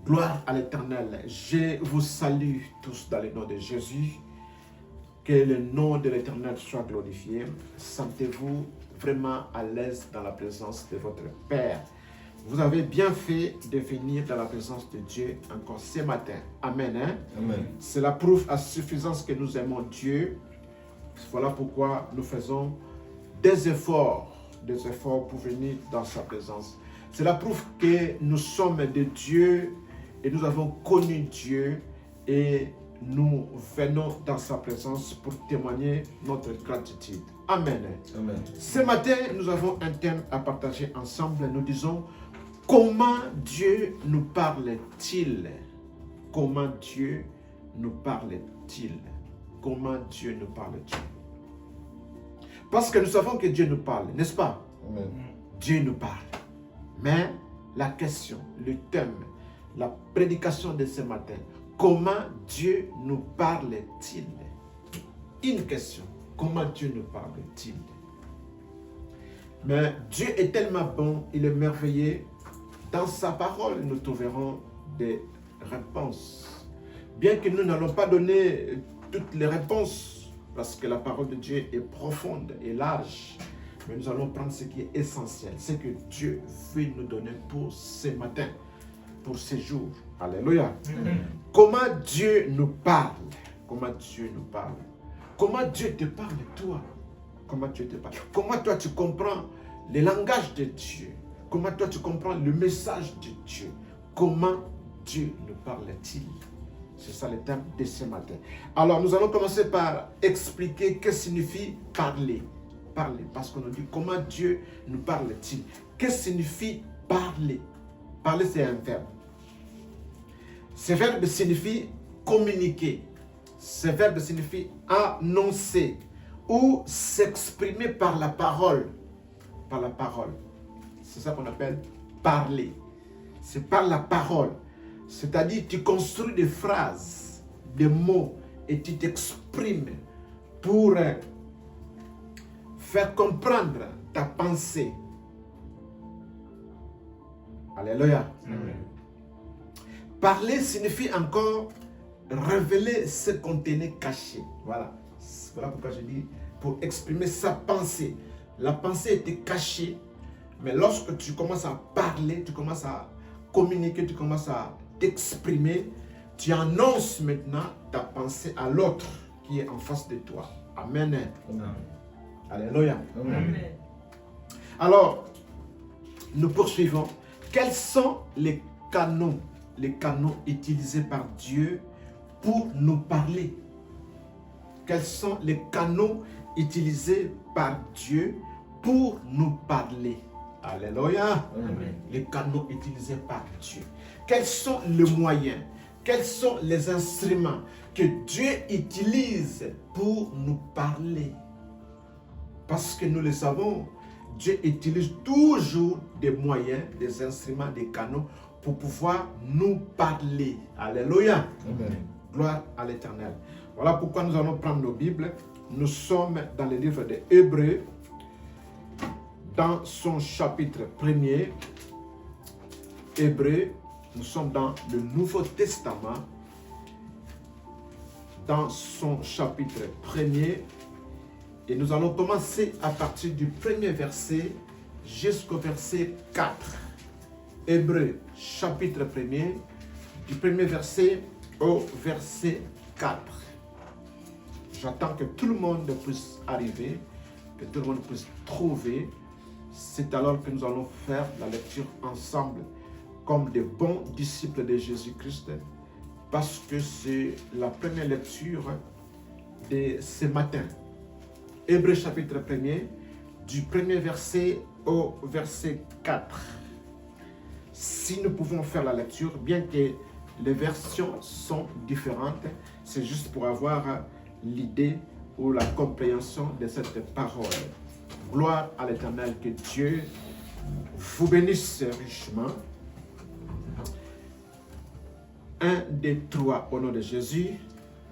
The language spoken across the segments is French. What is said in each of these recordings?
Gloire à l'Éternel. Je vous salue tous dans le nom de Jésus. Que le nom de l'Éternel soit glorifié. Sentez-vous vraiment à l'aise dans la présence de votre Père. Vous avez bien fait de venir dans la présence de Dieu encore ce matin. Amen. Hein? Amen. Cela prouve à suffisance que nous aimons Dieu. Voilà pourquoi nous faisons des efforts pour venir dans sa présence. Cela prouve que nous sommes de Dieu et nous avons connu Dieu et nous venons dans sa présence pour témoigner notre gratitude. Amen. Amen. Ce matin, nous avons un thème à partager ensemble. Nous disons, comment Dieu nous parle-t-il? Comment Dieu nous parle-t-il? Comment Dieu nous parle-t-il? Parce que nous savons que Dieu nous parle, n'est-ce pas? Amen. Dieu nous parle. Mais la question, le thème, la prédication de ce matin, comment Dieu nous parle-t-il? Une question, comment Dieu nous parle-t-il? Mais Dieu est tellement bon, il est merveilleux. Dans sa parole, nous trouverons des réponses. Bien que nous n'allons pas donner toutes les réponses, parce que la parole de Dieu est profonde et large, mais nous allons prendre ce qui est essentiel, ce que Dieu veut nous donner pour ce matin, pour ce jour. Alléluia. Comment Dieu nous parle? Comment Dieu nous parle? Comment Dieu te parle, toi? Comment Dieu te parle? Comment toi tu comprends le langage de Dieu? Comment toi tu comprends le message de Dieu? Comment Dieu nous parle-t-il? C'est ça le thème de ce matin. Alors nous allons commencer par expliquer ce que signifie parler. Parler, parce qu'on nous dit comment Dieu nous parle-t-il? Qu'est-ce que signifie parler? Parler, c'est un verbe. Ce verbe signifie communiquer. Ce verbe signifie annoncer ou s'exprimer par la parole. Par la parole. C'est ça qu'on appelle parler. C'est par la parole. C'est-à-dire, tu construis des phrases, des mots, et tu t'exprimes pour faire comprendre ta pensée. Alléluia. Amen. Parler signifie encore révéler ce qu'on tenait caché. Voilà. Voilà pourquoi je dis pour exprimer sa pensée. La pensée était cachée, mais lorsque tu commences à parler, tu commences à communiquer, tu commences à t'exprimer, tu annonces maintenant ta pensée à l'autre qui est en face de toi. Amen. Amen. Alléluia. Amen. Alors, nous poursuivons. Quels sont les canaux utilisés par Dieu pour nous parler? Quels sont les canaux utilisés par Dieu pour nous parler? Alléluia. Amen. Les canaux utilisés par Dieu. Quels sont les moyens? Quels sont les instruments que Dieu utilise pour nous parler? Parce que nous le savons, Dieu utilise toujours des moyens, des instruments, des canaux pour pouvoir nous parler. Alléluia. Amen. Gloire à l'Éternel. Voilà pourquoi nous allons prendre nos Bibles. Nous sommes dans le livre des Hébreux, dans son chapitre 1er. Hébreux, nous sommes dans le Nouveau Testament, dans son chapitre 1er. Et nous allons commencer à partir du premier verset jusqu'au verset 4. Hébreux, chapitre 1er, du premier verset au verset 4. J'attends que tout le monde puisse arriver, que tout le monde puisse trouver. C'est alors que nous allons faire la lecture ensemble comme des bons disciples de Jésus-Christ, parce que c'est la première lecture de ce matin. Hébreux chapitre 1er, du premier verset au verset 4. Si nous pouvons faire la lecture, bien que les versions sont différentes, c'est juste pour avoir l'idée ou la compréhension de cette parole. Gloire à l'Éternel, que Dieu vous bénisse richement. 1, 2, 3, au nom de Jésus.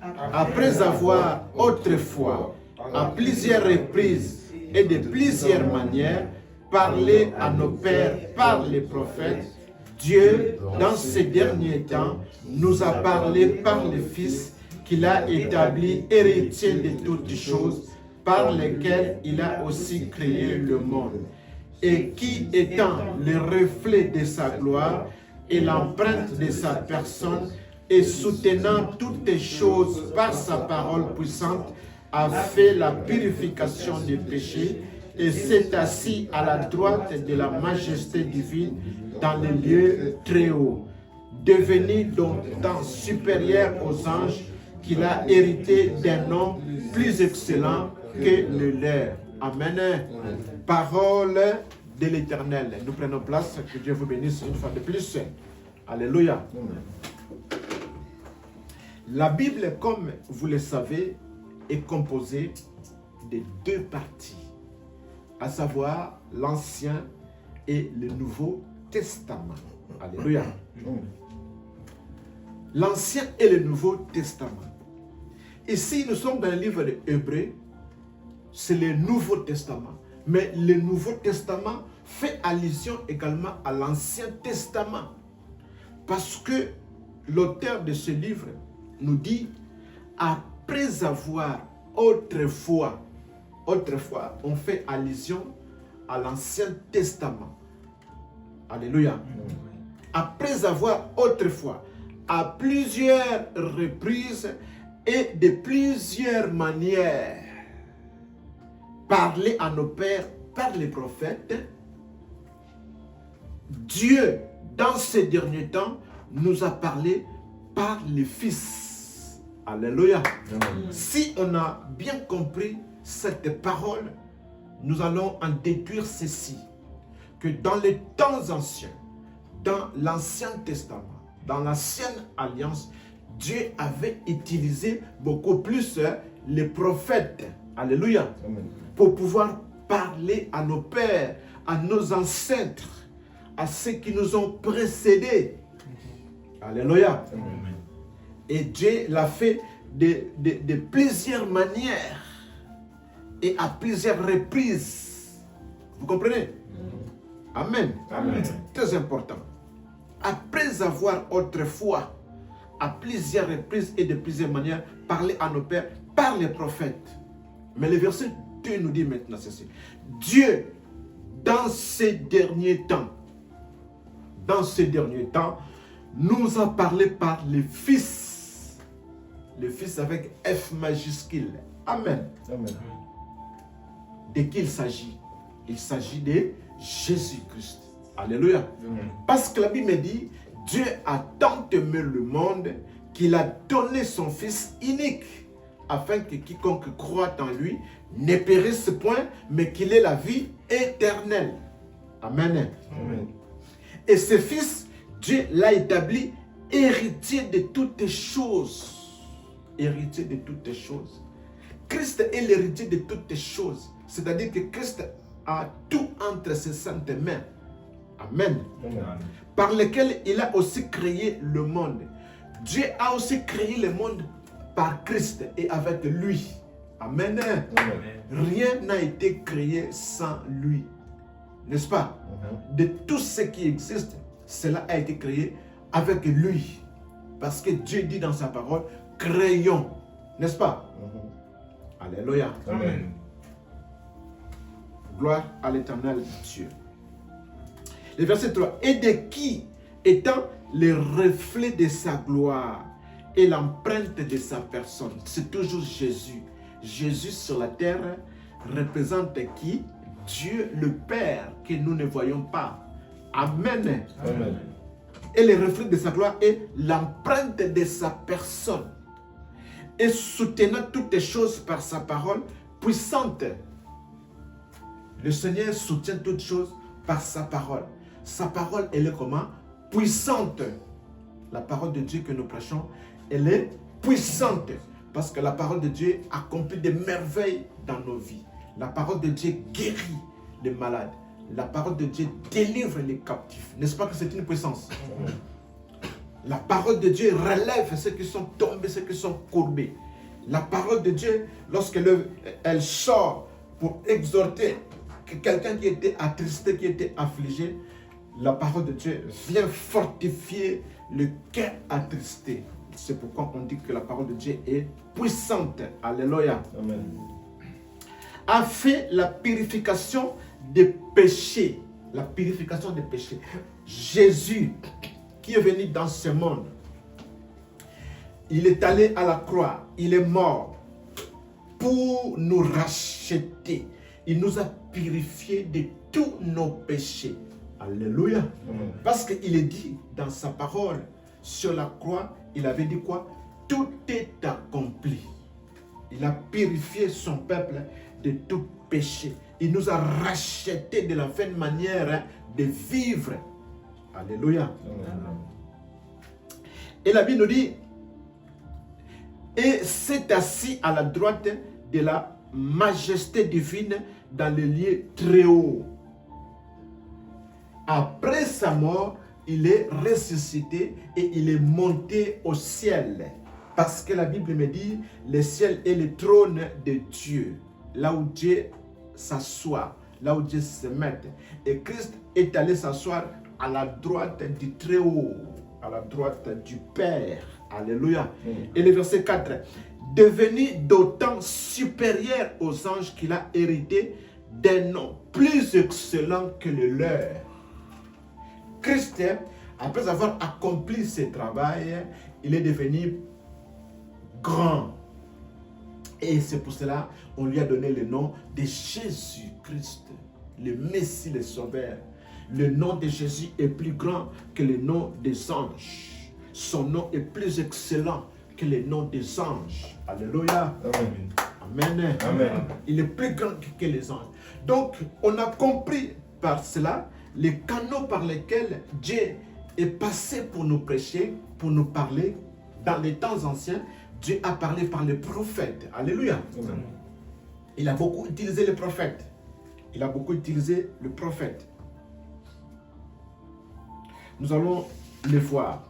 Après avoir autrefois, à plusieurs reprises et de plusieurs manières, parlé à nos pères par les prophètes, Dieu, dans ces derniers temps, nous a parlé par le Fils qu'il a établi héritier de toutes choses, par lesquelles il a aussi créé le monde, et qui, étant le reflet de sa gloire et l'empreinte de sa personne, et soutenant toutes les choses par sa parole puissante, a fait la purification des péchés et s'est assis à la droite de la majesté divine dans les lieux très hauts, devenu d'autant supérieur aux anges qu'il a hérité d'un nom plus excellent que le leur. Amen. Parole de l'Éternel. Nous prenons place, que Dieu vous bénisse une fois de plus. Alléluia. La Bible, comme vous le savez, est composée de deux parties, à savoir l'Ancien et le Nouveau Testament. Alléluia. L'Ancien et le Nouveau Testament. Ici, nous sommes dans le livre de Hébreux, c'est le Nouveau Testament. Mais le Nouveau Testament fait allusion également à l'Ancien Testament. Parce que l'auteur de ce livre nous dit, après avoir autrefois, on fait allusion à l'Ancien Testament. Alléluia. Après avoir autrefois, à plusieurs reprises et de plusieurs manières, parlé à nos pères par les prophètes, Dieu, dans ces derniers temps, nous a parlé par le Fils. Alléluia. Si on a bien compris cette parole, nous allons en déduire ceci, que dans les temps anciens, dans l'Ancien Testament, dans l'Ancienne Alliance, Dieu avait utilisé beaucoup plus les prophètes. Alléluia. Amen. Pour pouvoir parler à nos pères, à nos ancêtres, à ceux qui nous ont précédés. Alléluia. Amen. Et Dieu l'a fait de plusieurs manières et à plusieurs reprises. Vous comprenez? Amen. Amen. Très important. Après avoir autrefois, à plusieurs reprises et de plusieurs manières, parlé à nos pères par les prophètes. Mais le verset 2 nous dit maintenant ceci. Dieu, dans ces derniers temps, nous a parlé par le Fils. Le Fils avec F majuscule. Amen. Amen. De qui il s'agit? Il s'agit de Jésus-Christ. Alléluia. Amen. Parce que la Bible dit, Dieu a tant aimé le monde qu'il a donné son Fils unique, afin que quiconque croit en lui ne périsse point, mais qu'il ait la vie éternelle. Amen. Amen. Et ce Fils, Dieu l'a établi héritier de toutes choses. Héritier de toutes choses. Christ est l'héritier de toutes choses. C'est-à-dire que Christ a tout entre ses saintes mains. Amen. Amen. Par lequel il a aussi créé le monde. Dieu a aussi créé le monde par Christ et avec lui. Amen. Amen. Rien n'a été créé sans lui. N'est-ce pas? De tout ce qui existe, cela a été créé avec lui. Parce que Dieu dit dans sa parole, créons. N'est-ce pas? Alléluia. Amen. Gloire à l'Éternel Dieu. Le verset 3. Et de qui, étant le reflet de sa gloire et l'empreinte de sa personne. C'est toujours Jésus. Jésus sur la terre représente qui? Dieu le Père que nous ne voyons pas. Amen. Amen. Et le reflet de sa gloire est l'empreinte de sa personne. Et soutenant toutes les choses par sa parole puissante. Le Seigneur soutient toutes choses par sa parole. Sa parole, elle est comment? Puissante. La parole de Dieu que nous prêchons, elle est puissante. Parce que la parole de Dieu accomplit des merveilles dans nos vies. La parole de Dieu guérit les malades. La parole de Dieu délivre les captifs. N'est-ce pas que c'est une puissance? La parole de Dieu relève ceux qui sont tombés, ceux qui sont courbés. La parole de Dieu, lorsqu'elle sort pour exhorter quelqu'un qui était attristé, qui était affligé, la parole de Dieu vient fortifier le cœur attristé. C'est pourquoi on dit que la parole de Dieu est puissante. Alléluia. Amen. A fait la purification des péchés. La purification des péchés. Jésus, qui est venu dans ce monde, il est allé à la croix, il est mort pour nous racheter. Il nous a purifiés de tous nos péchés. Alléluia. Amen. Parce qu'il est dit dans sa parole, sur la croix, il avait dit quoi? Tout est accompli. Il a purifié son peuple de tout péché. Il nous a rachetés de la même manière de vivre. Alléluia. Amen. Et la Bible nous dit, et s'est assis à la droite de la majesté divine dans le lieu très haut. Après sa mort, il est ressuscité et il est monté au ciel. Parce que la Bible me dit, le ciel est le trône de Dieu. Là où Dieu s'assoit, là où Dieu se met. Et Christ est allé s'asseoir à la droite du Très-Haut, à la droite du Père. Alléluia. Et le verset 4. Devenu d'autant supérieur aux anges qu'il a hérité d'un nom plus excellent que le leur. Christ, après avoir accompli ce travail, il est devenu grand. Et c'est pour cela qu'on lui a donné le nom de Jésus-Christ, le Messie, le Sauveur. Le nom de Jésus est plus grand que le nom des anges. Son nom est plus excellent que le nom des anges. Alléluia. Amen. Amen. Amen. Il est plus grand que les anges. Donc, on a compris par cela les canaux par lesquels Dieu est passé pour nous prêcher, pour nous parler. Dans les temps anciens, Dieu a parlé par les prophètes. Alléluia. Amen. Il a beaucoup utilisé les prophètes. Il a beaucoup utilisé le prophète. Nous allons les voir.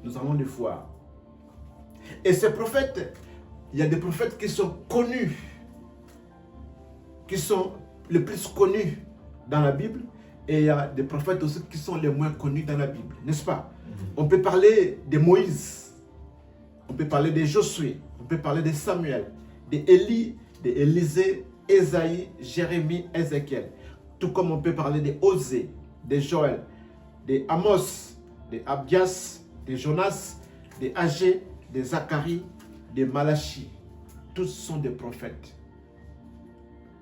Nous allons les voir. Et ces prophètes, il y a des prophètes qui sont connus, qui sont les plus connus dans la Bible, et il y a des prophètes aussi qui sont les moins connus dans la Bible, n'est-ce pas? On peut parler de Moïse, on peut parler de Josué, on peut parler de Samuel, d'Élie, d'Élisée, Ésaïe, Jérémie, Ézéchiel. Tout comme on peut parler de Osée, de Joël, de Amos, de Abdias, de Jonas, de Agé, de Zacharie, de Malachi. Tous sont des prophètes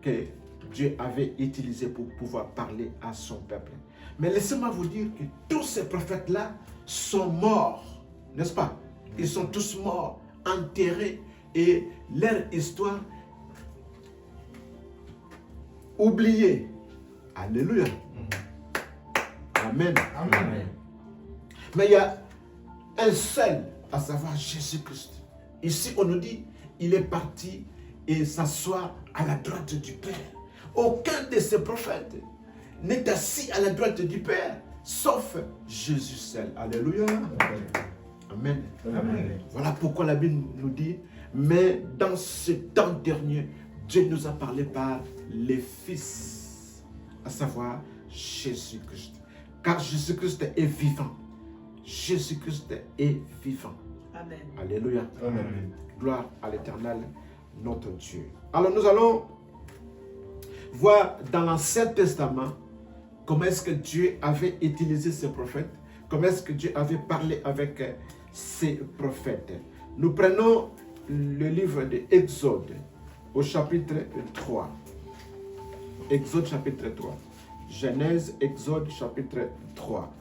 que Dieu avait utilisés pour pouvoir parler à son peuple. Mais laissez-moi vous dire que tous ces prophètes-là sont morts, n'est-ce pas? Ils sont tous morts, enterrés, et leur histoire oubliée. Alléluia. Amen. Amen. Mais il y a un seul, à savoir Jésus-Christ. Ici, on nous dit, il est parti et s'assoit à la droite du Père. Aucun de ces prophètes n'est assis à la droite du Père, sauf Jésus seul. Alléluia. Amen. Amen. Voilà pourquoi la Bible nous dit, mais dans ce temps dernier, Dieu nous a parlé par les fils, à savoir Jésus-Christ. Car Jésus-Christ est vivant. Jésus-Christ est vivant. Amen. Alléluia. Amen. Gloire à l'Éternel, notre Dieu. Alors nous allons voir dans l'Ancien Testament comment est-ce que Dieu avait utilisé ses prophètes, comment est-ce que Dieu avait parlé avec ses prophètes. Nous prenons le livre de Exode au chapitre 3. Exode chapitre 3. Genèse, Exode chapitre 3.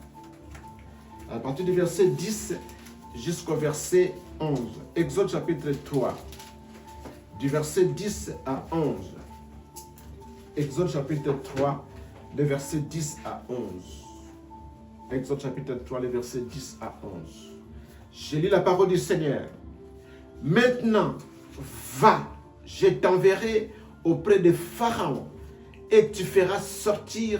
À partir du verset 10 jusqu'au verset 11. Exode chapitre 3. Du verset 10 à 11. Exode chapitre 3, le verset 10 à 11. Exode chapitre 3, le verset 10 à 11. Je lis la parole du Seigneur. Maintenant, va, je t'enverrai auprès de Pharaon, et tu feras sortir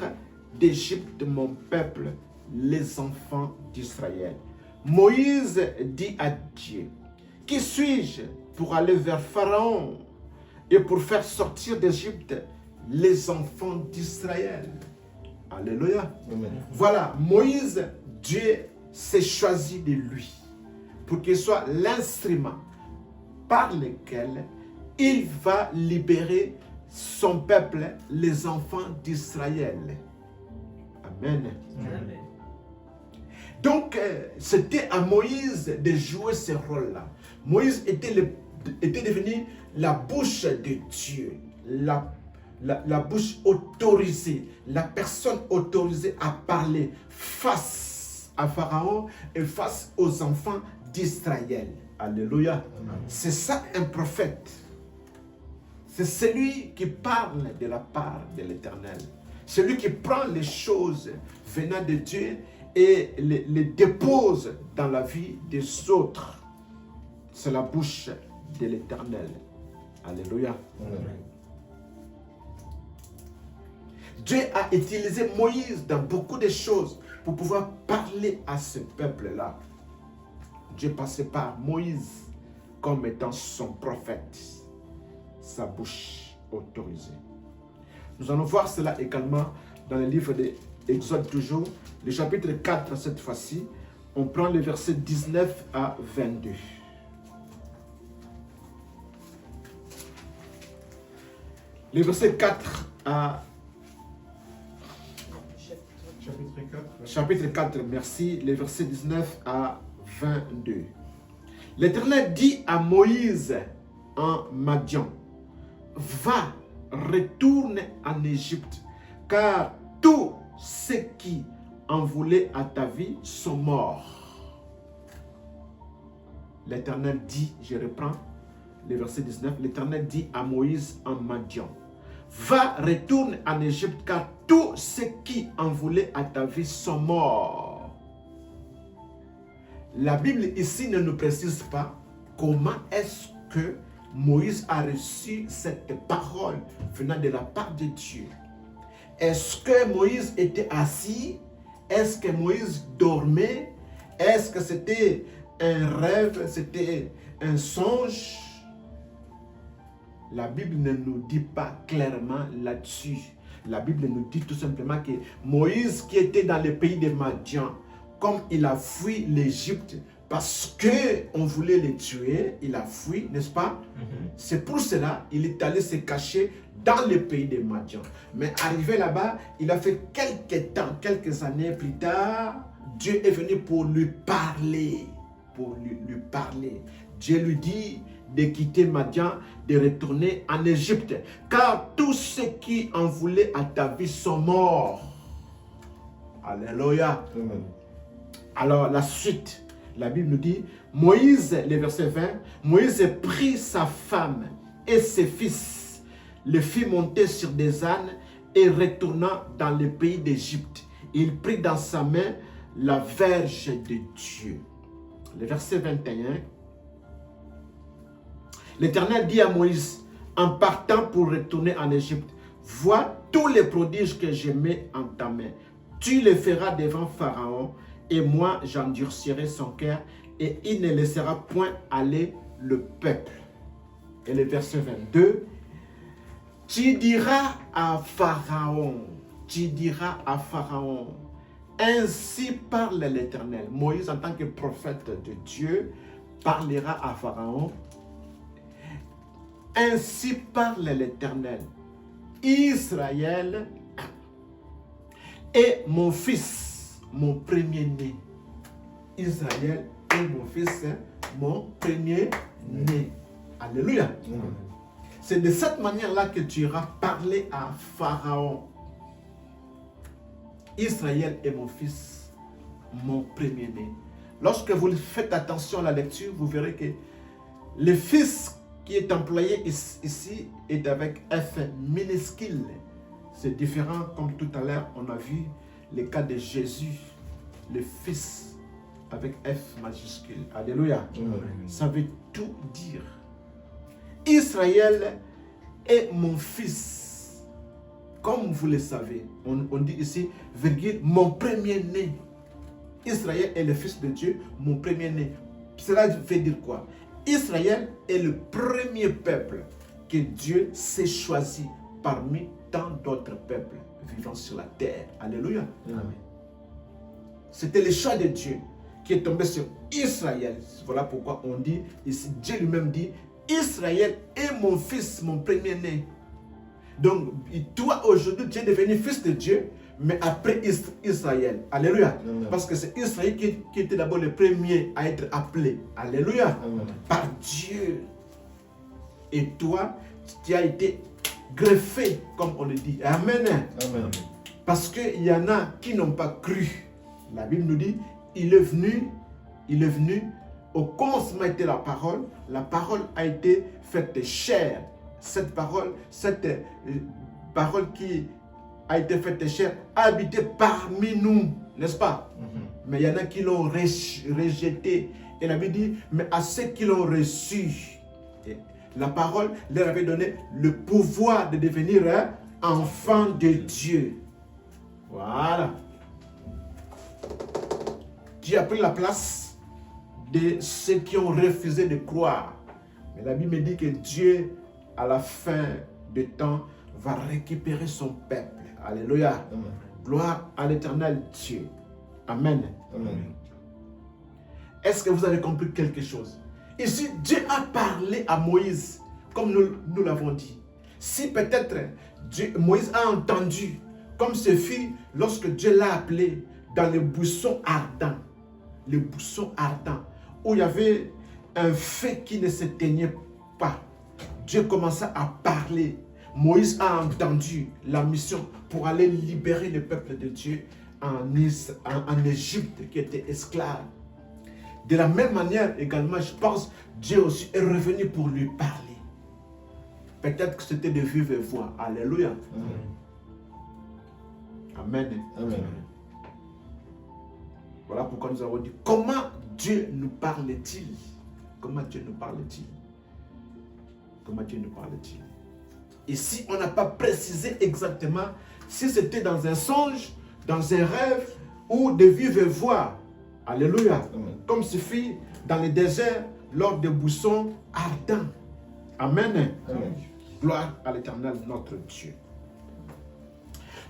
d'Égypte mon peuple, les enfants d'Israël. Moïse dit à Dieu, qui suis-je pour aller vers Pharaon et pour faire sortir d'Égypte les enfants d'Israël? Alléluia. Amen. Voilà, Moïse, Dieu s'est choisi de lui pour qu'il soit l'instrument par lequel il va libérer son peuple, les enfants d'Israël. Amen. Amen. Donc, c'était à Moïse de jouer ce rôle-là. Moïse était devenu la bouche de Dieu, la bouche autorisée, la personne autorisée à parler face à Pharaon et face aux enfants d'Israël. Alléluia. C'est ça un prophète. C'est celui qui parle de la part de l'Éternel. Celui qui prend les choses venant de Dieu et les dépose dans la vie des autres. C'est la bouche de l'Éternel. Alléluia. Amen. Dieu a utilisé Moïse dans beaucoup de choses pour pouvoir parler à ce peuple-là. Dieu passait par Moïse comme étant son prophète, sa bouche autorisée. Nous allons voir cela également dans le livre d'Exode toujours, le chapitre 4 cette fois-ci. On prend les versets 19 à 22. Les versets 4 à... Chapitre 4, merci. Les versets 19 à 22. L'Éternel dit à Moïse en Madian, va, retourne en Égypte, car tous ceux qui en voulaient à ta vie sont morts. L'Éternel dit, je reprends le verset 19, l'Éternel dit à Moïse en Madian, va, retourne en Égypte, car tous ceux qui en voulaient à ta vie sont morts. La Bible ici ne nous précise pas comment est-ce que Moïse a reçu cette parole venant de la part de Dieu. Est-ce que Moïse était assis? Est-ce que Moïse dormait? Est-ce que c'était un rêve? C'était un songe? La Bible ne nous dit pas clairement là-dessus. La Bible nous dit tout simplement que Moïse qui était dans le pays de Madian, comme il a fui l'Égypte parce qu'on voulait le tuer, il a fui, n'est-ce pas? C'est pour cela qu'il est allé se cacher dans le pays de Madian. Mais arrivé là-bas, il a fait quelques temps, quelques années plus tard, Dieu est venu pour lui parler. Pour lui parler. Dieu lui dit de quitter Madian, de retourner en Égypte. Car tous ceux qui en voulaient à ta vie sont morts. Alléluia. Amen. Alors la suite, la Bible nous dit, Moïse, le verset 20, Moïse prit sa femme et ses fils, les fit monter sur des ânes et retourna dans le pays d'Égypte. Il prit dans sa main la verge de Dieu. Le verset 21, l'Éternel dit à Moïse, en partant pour retourner en Égypte, vois tous les prodiges que je mets en ta main. Tu les feras devant Pharaon, et moi j'endurcirai son cœur, et il ne laissera point aller le peuple. Et le verset 22, tu diras à Pharaon, ainsi parle l'Éternel. Moïse, en tant que prophète de Dieu, parlera à Pharaon. Ainsi parle l'Éternel. Israël est mon fils, mon premier-né. Israël est mon fils, mon premier-né. Alléluia. C'est de cette manière-là que tu iras parler à Pharaon. Israël est mon fils, mon premier-né. Lorsque vous faites attention à la lecture, vous verrez que le fils qui est employé ici est avec F minuscule. C'est différent, comme tout à l'heure, on a vu le cas de Jésus, le fils avec F majuscule. Alléluia. Ça veut tout dire. Israël est mon fils. Comme vous le savez, on dit ici, virgule, mon premier-né. Israël est le fils de Dieu, mon premier-né. Cela veut dire quoi? Israël est le premier peuple que Dieu s'est choisi parmi tant d'autres peuples vivant sur la terre. Alléluia. Amen. C'était le choix de Dieu qui est tombé sur Israël. Voilà pourquoi on dit, ici, Dieu lui-même dit, Israël est mon fils, mon premier-né. Donc, toi aujourd'hui, tu es devenu fils de Dieu, mais après Israël. Alléluia. Amen. Parce que c'est Israël qui était d'abord le premier à être appelé. Alléluia. Amen. Par Dieu. Et toi, tu as été greffé, comme on le dit. Amen. Amen. Parce qu'il y en a qui n'ont pas cru. La Bible nous dit, il est venu, au commencement était la parole a été faite chair. Cette parole qui a été faite chair, a habité parmi nous, n'est-ce pas? Mais il y en a qui l'ont rejeté. Et la Bible dit, mais à ceux qui l'ont reçu, la parole leur avait donné le pouvoir de devenir enfants de Dieu. Voilà. Dieu a pris la place de ceux qui ont refusé de croire. Mais la Bible me dit que Dieu, à la fin du temps, va récupérer son peuple. Alléluia. Amen. Gloire à l'éternel Dieu. Amen. Amen. Est-ce que vous avez compris quelque chose? Ici, Dieu a parlé à Moïse, comme nous l'avons dit. Si peut-être Moïse a entendu, comme ce fut lorsque Dieu l'a appelé dans le buisson ardent, où il y avait un feu qui ne s'éteignait pas. Dieu commença à parler. Moïse a entendu la mission pour aller libérer le peuple de Dieu en Égypte, qui était esclave. De la même manière également, je pense, Dieu aussi est revenu pour lui parler. Peut-être que c'était de vive voix. Alléluia. Amen. Amen. Voilà pourquoi nous avons dit, comment Dieu nous parle-t-il? Comment Dieu nous parle-t-il? Comment Dieu nous parle-t-il? Ici, on n'a pas précisé exactement si c'était dans un songe, dans un rêve ou de vive voix. Alléluia. Amen. Comme ce fut dans le désert lors des buissons ardents. Amen. Amen. Gloire à l'Éternel, notre Dieu.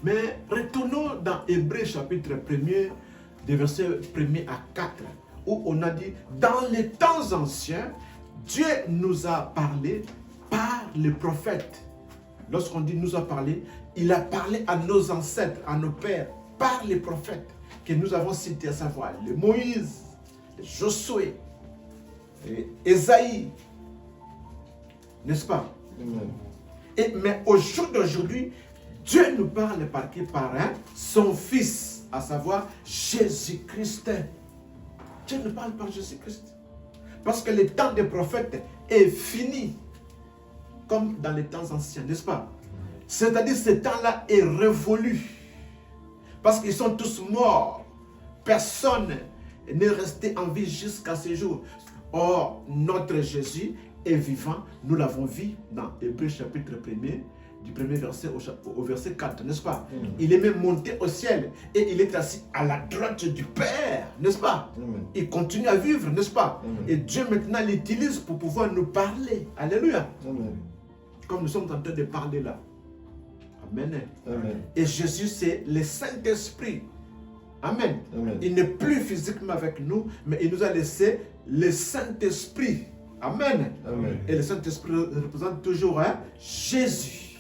Mais retournons dans Hébreux chapitre 1er, des versets 1er à 4, où on a dit, dans les temps anciens, Dieu nous a parlé par les prophètes. Lorsqu'on dit nous a parlé, il a parlé à nos ancêtres, à nos pères, par les prophètes que nous avons cités, à savoir le Moïse, le Josué, Ésaïe, n'est-ce pas? Amen. Mais au jour d'aujourd'hui, Dieu nous parle par qui? Par son Fils, à savoir Jésus-Christ. Dieu nous parle par Jésus-Christ. Parce que le temps des prophètes est fini, comme dans les temps anciens, n'est-ce pas? C'est-à-dire ce temps-là est révolu. Parce qu'ils sont tous morts. Personne n'est resté en vie jusqu'à ce jour. Or, notre Jésus est vivant. Nous l'avons vu dans Hébreux chapitre 1er, du premier verset au verset 4, n'est-ce pas? Il est même monté au ciel et il est assis à la droite du Père, n'est-ce pas? Il continue à vivre, n'est-ce pas? Et Dieu maintenant l'utilise pour pouvoir nous parler. Alléluia. Comme nous sommes en train de parler là. Amen. Amen. Et Jésus, c'est le Saint-Esprit. Amen. Amen. Il n'est plus physiquement avec nous, mais il nous a laissé le Saint-Esprit. Amen. Amen. Et le Saint-Esprit représente toujours Jésus.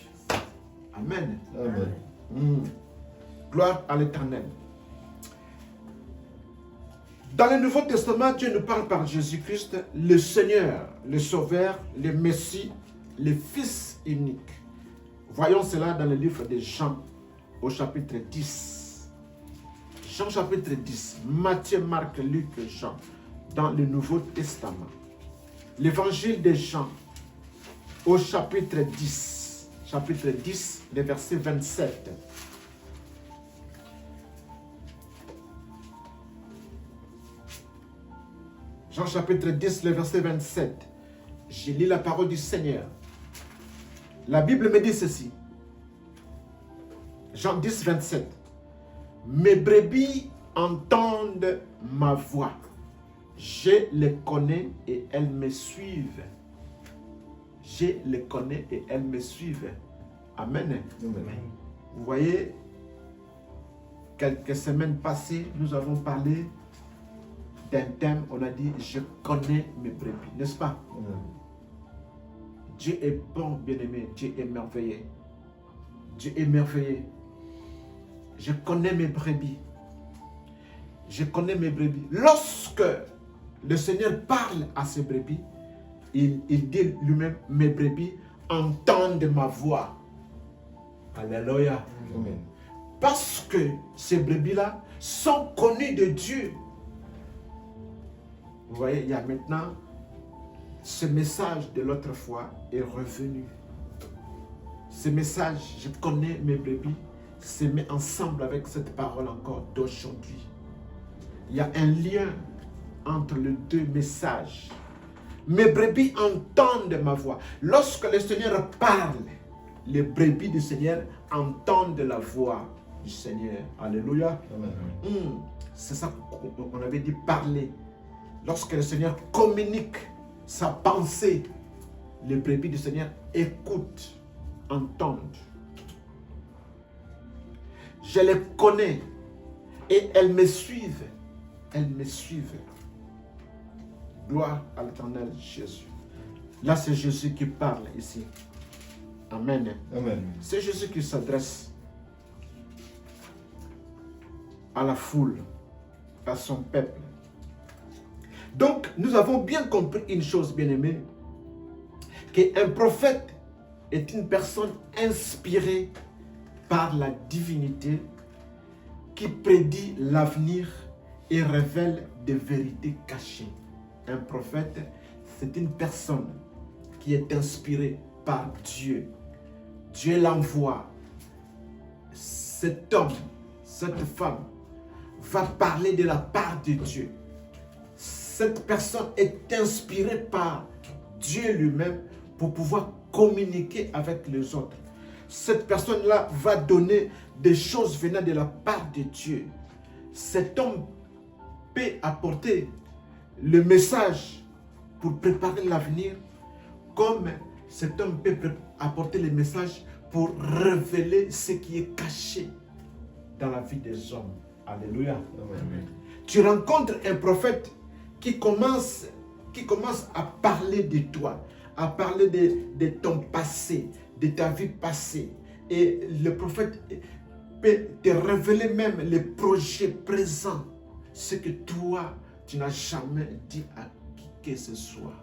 Amen. Amen. Gloire à l'Éternel. Dans le Nouveau Testament, Dieu nous parle par Jésus-Christ, le Seigneur, le Sauveur, le Messie, le Fils unique. Voyons cela dans le livre de Jean, au chapitre 10. Jean chapitre 10, Matthieu, Marc, Luc, Jean, dans le Nouveau Testament. L'évangile de Jean, au chapitre 10, le verset 27. Jean chapitre 10, le verset 27. Je lis la parole du Seigneur. La Bible me dit ceci. Jean 10, 27. Mes brebis entendent ma voix. Je les connais et elles me suivent. Je les connais et elles me suivent. Amen. Amen. Vous voyez, quelques semaines passées, nous avons parlé d'un thème, on a dit, je connais mes brebis, n'est-ce pas? Amen. Dieu est bon, bien-aimé, Dieu est merveilleux. Dieu est merveilleux. Je connais mes brebis. Je connais mes brebis. Lorsque le Seigneur parle à ses brebis, il dit lui-même, mes brebis entendent ma voix. Alléluia. Amen. Parce que ces brebis-là sont connues de Dieu. Vous voyez, il y a maintenant ce message de l'autre fois est revenu. Ce message, je connais mes brebis, se met ensemble avec cette parole encore d'aujourd'hui. Il y a un lien entre les deux messages. Mes brebis entendent ma voix. Lorsque le Seigneur parle, les brebis du Seigneur entendent la voix du Seigneur. Alléluia. Amen. C'est ça qu'on avait dit parler. Lorsque le Seigneur communique sa pensée, les brebis du Seigneur écoutent, entendent. Je les connais et elles me suivent. Elles me suivent. Gloire à l'Éternel Jésus. Là, c'est Jésus qui parle ici. Amen. Amen. C'est Jésus qui s'adresse à la foule, à son peuple. Donc, nous avons bien compris une chose, bien-aimée, qu'un prophète est une personne inspirée par la divinité qui prédit l'avenir et révèle des vérités cachées. Un prophète, c'est une personne qui est inspirée par Dieu. Dieu l'envoie. Cet homme, cette femme va parler de la part de Dieu. Cette personne est inspirée par Dieu lui-même pour pouvoir communiquer avec les autres. Cette personne-là va donner des choses venant de la part de Dieu. Cet homme peut apporter le message pour préparer l'avenir, comme cet homme peut apporter le message pour révéler ce qui est caché dans la vie des hommes. Alléluia. Amen. Tu rencontres un prophète qui commence à parler de toi, à parler de ton passé, de ta vie passée. Et le prophète peut te révéler même les projets présents, ce que toi, tu n'as jamais dit à qui que ce soit.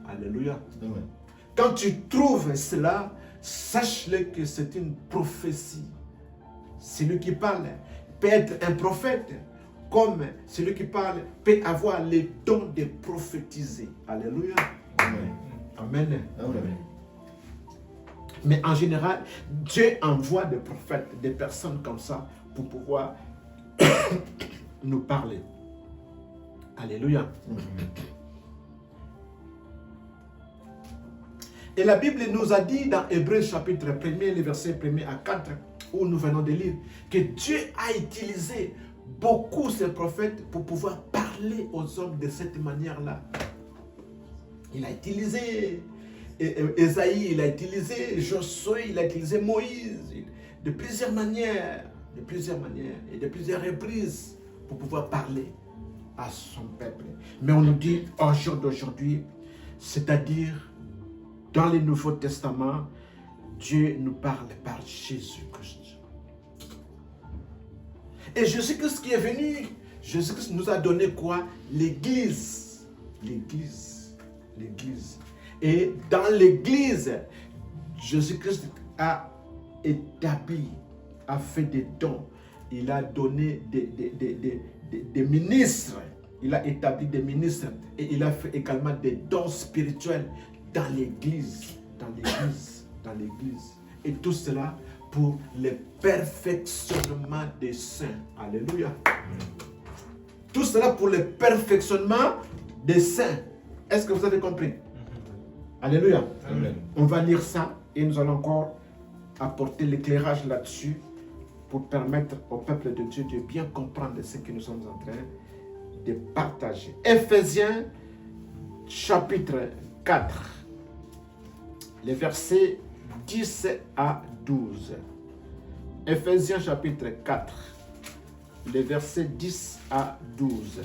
Alléluia. Amen. Quand tu trouves cela, sache-le que c'est une prophétie. Celui qui parle peut être un prophète, comme celui qui parle peut avoir les dons de prophétiser. Alléluia. Amen. Amen. Amen. Mais en général, Dieu envoie des prophètes, des personnes comme ça, pour pouvoir nous parler. Alléluia. Et la Bible nous a dit dans Hébreux chapitre 1er, les versets 1er à 4, où nous venons de lire, que Dieu a utilisé beaucoup ces prophètes pour pouvoir parler aux hommes de cette manière-là. Il a utilisé Ésaïe, il a utilisé Josué, il a utilisé Moïse, de plusieurs manières et de plusieurs reprises pour pouvoir parler à son peuple. Mais on nous dit au jour d'aujourd'hui, c'est-à-dire dans le Nouveau Testament, Dieu nous parle par Jésus-Christ. Et Jésus-Christ qui est venu, Jésus-Christ nous a donné quoi? L'Église. L'Église. L'Église. Et dans l'Église, Jésus-Christ a établi, a fait des dons. Il a donné des ministres. Il a établi des ministres. Et il a fait également des dons spirituels dans l'Église. Dans l'Église. Dans l'Église. Et tout cela pour le perfectionnement des saints. Alléluia. Tout cela pour le perfectionnement des saints. Est-ce que vous avez compris? Alléluia. Amen. On va lire ça et nous allons encore apporter l'éclairage là-dessus pour permettre au peuple de Dieu de bien comprendre ce que nous sommes en train de partager. Éphésiens chapitre 4, les versets 10 à 12. Ephésiens chapitre 4, les versets 10 à 12.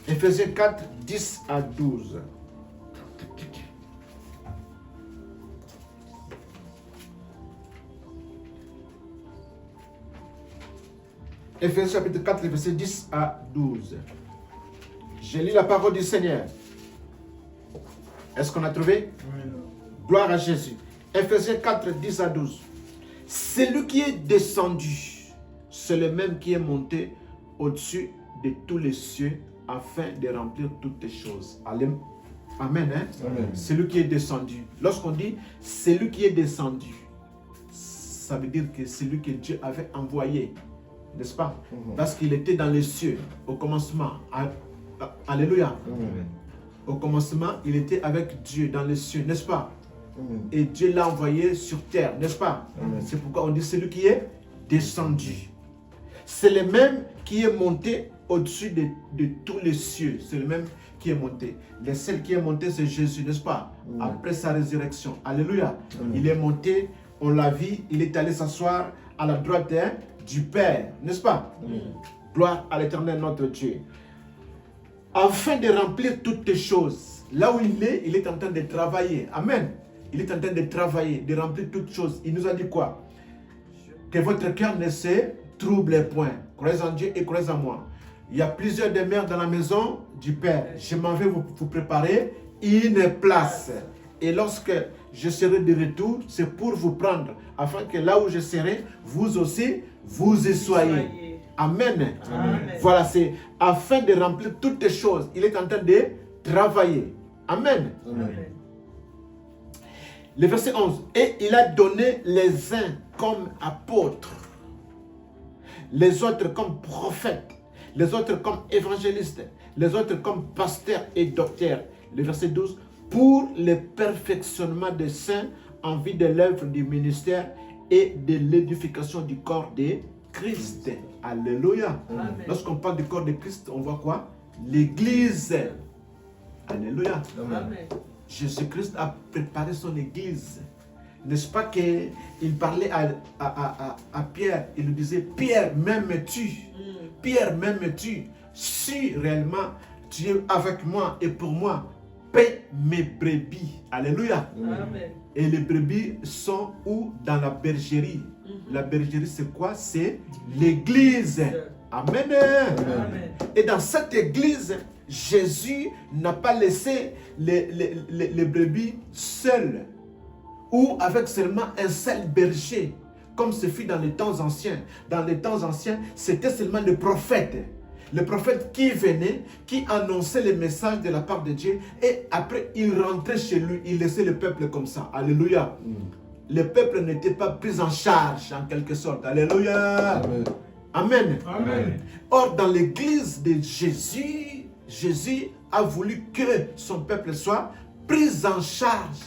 Ephésiens 4, 10 à 12. Ephésiens chapitre 4, les versets 10 à 12. J'ai lu la parole du Seigneur. Est-ce qu'on a trouvé? Gloire à Jésus. Ephésiens 4, 10 à 12. Celui qui est descendu, c'est le même qui est monté au-dessus de tous les cieux afin de remplir toutes les choses. Amen. Amen. Amen. Celui qui est descendu. Lorsqu'on dit celui qui est descendu, ça veut dire que c'est lui que Dieu avait envoyé. N'est-ce pas? Parce qu'il était dans les cieux au commencement. Alléluia. Amen. Au commencement, il était avec Dieu dans les cieux, n'est-ce pas? Amen. Et Dieu l'a envoyé sur terre, n'est-ce pas? Amen. C'est pourquoi on dit celui qui est descendu. C'est le même qui est monté au-dessus de tous les cieux. C'est le même qui est monté. Le seul qui est monté, c'est Jésus, n'est-ce pas? Amen. Après sa résurrection. Alléluia. Amen. Il est monté, on l'a vu, il est allé s'asseoir à la droite du Père, n'est-ce pas? Amen. Gloire à l'Éternel notre Dieu. Afin de remplir toutes les choses. Là où il est en train de travailler. Amen. Il est en train de travailler, de remplir toutes choses. Il nous a dit quoi? Que votre cœur ne se trouble point. Croyez en Dieu et croyez en moi. Il y a plusieurs demeures dans la maison du Père. Je m'en vais vous préparer une place. Et lorsque je serai de retour, c'est pour vous prendre, afin que là où je serai, vous aussi, vous y soyez. Amen. Amen. Voilà, c'est afin de remplir toutes les choses. Il est en train de travailler. Amen. Amen. Le verset 11. Et il a donné les uns comme apôtres, les autres comme prophètes, les autres comme évangélistes, les autres comme pasteurs et docteurs. Le verset 12. Pour le perfectionnement des saints en vue de l'œuvre du ministère et de l'édification du corps de Christ. Alléluia. Amen. Lorsqu'on parle du corps de Christ, on voit quoi? L'Église. Alléluia. Amen. Amen. Jésus-Christ a préparé son Église. N'est-ce pas qu'il parlait à Pierre, il lui disait, Pierre, m'aimes-tu? Pierre, m'aimes-tu? Si réellement tu es avec moi et pour moi, paie mes brebis. Alléluia. Amen. Et les brebis sont où? Dans la bergerie. La bergerie, c'est quoi? C'est l'Église. Amen. Amen. Et dans cette église, Jésus n'a pas laissé les brebis seules ou avec seulement un seul berger, comme ce fut dans les temps anciens. Dans les temps anciens, c'était seulement le prophète. Le prophète qui venait, qui annonçait les messages de la part de Dieu, et après il rentrait chez lui, il laissait le peuple comme ça. Alléluia. Le peuple n'était pas pris en charge en quelque sorte. Alléluia. Amen. Amen. Amen. Or, dans l'église de Jésus, Jésus a voulu que son peuple soit pris en charge.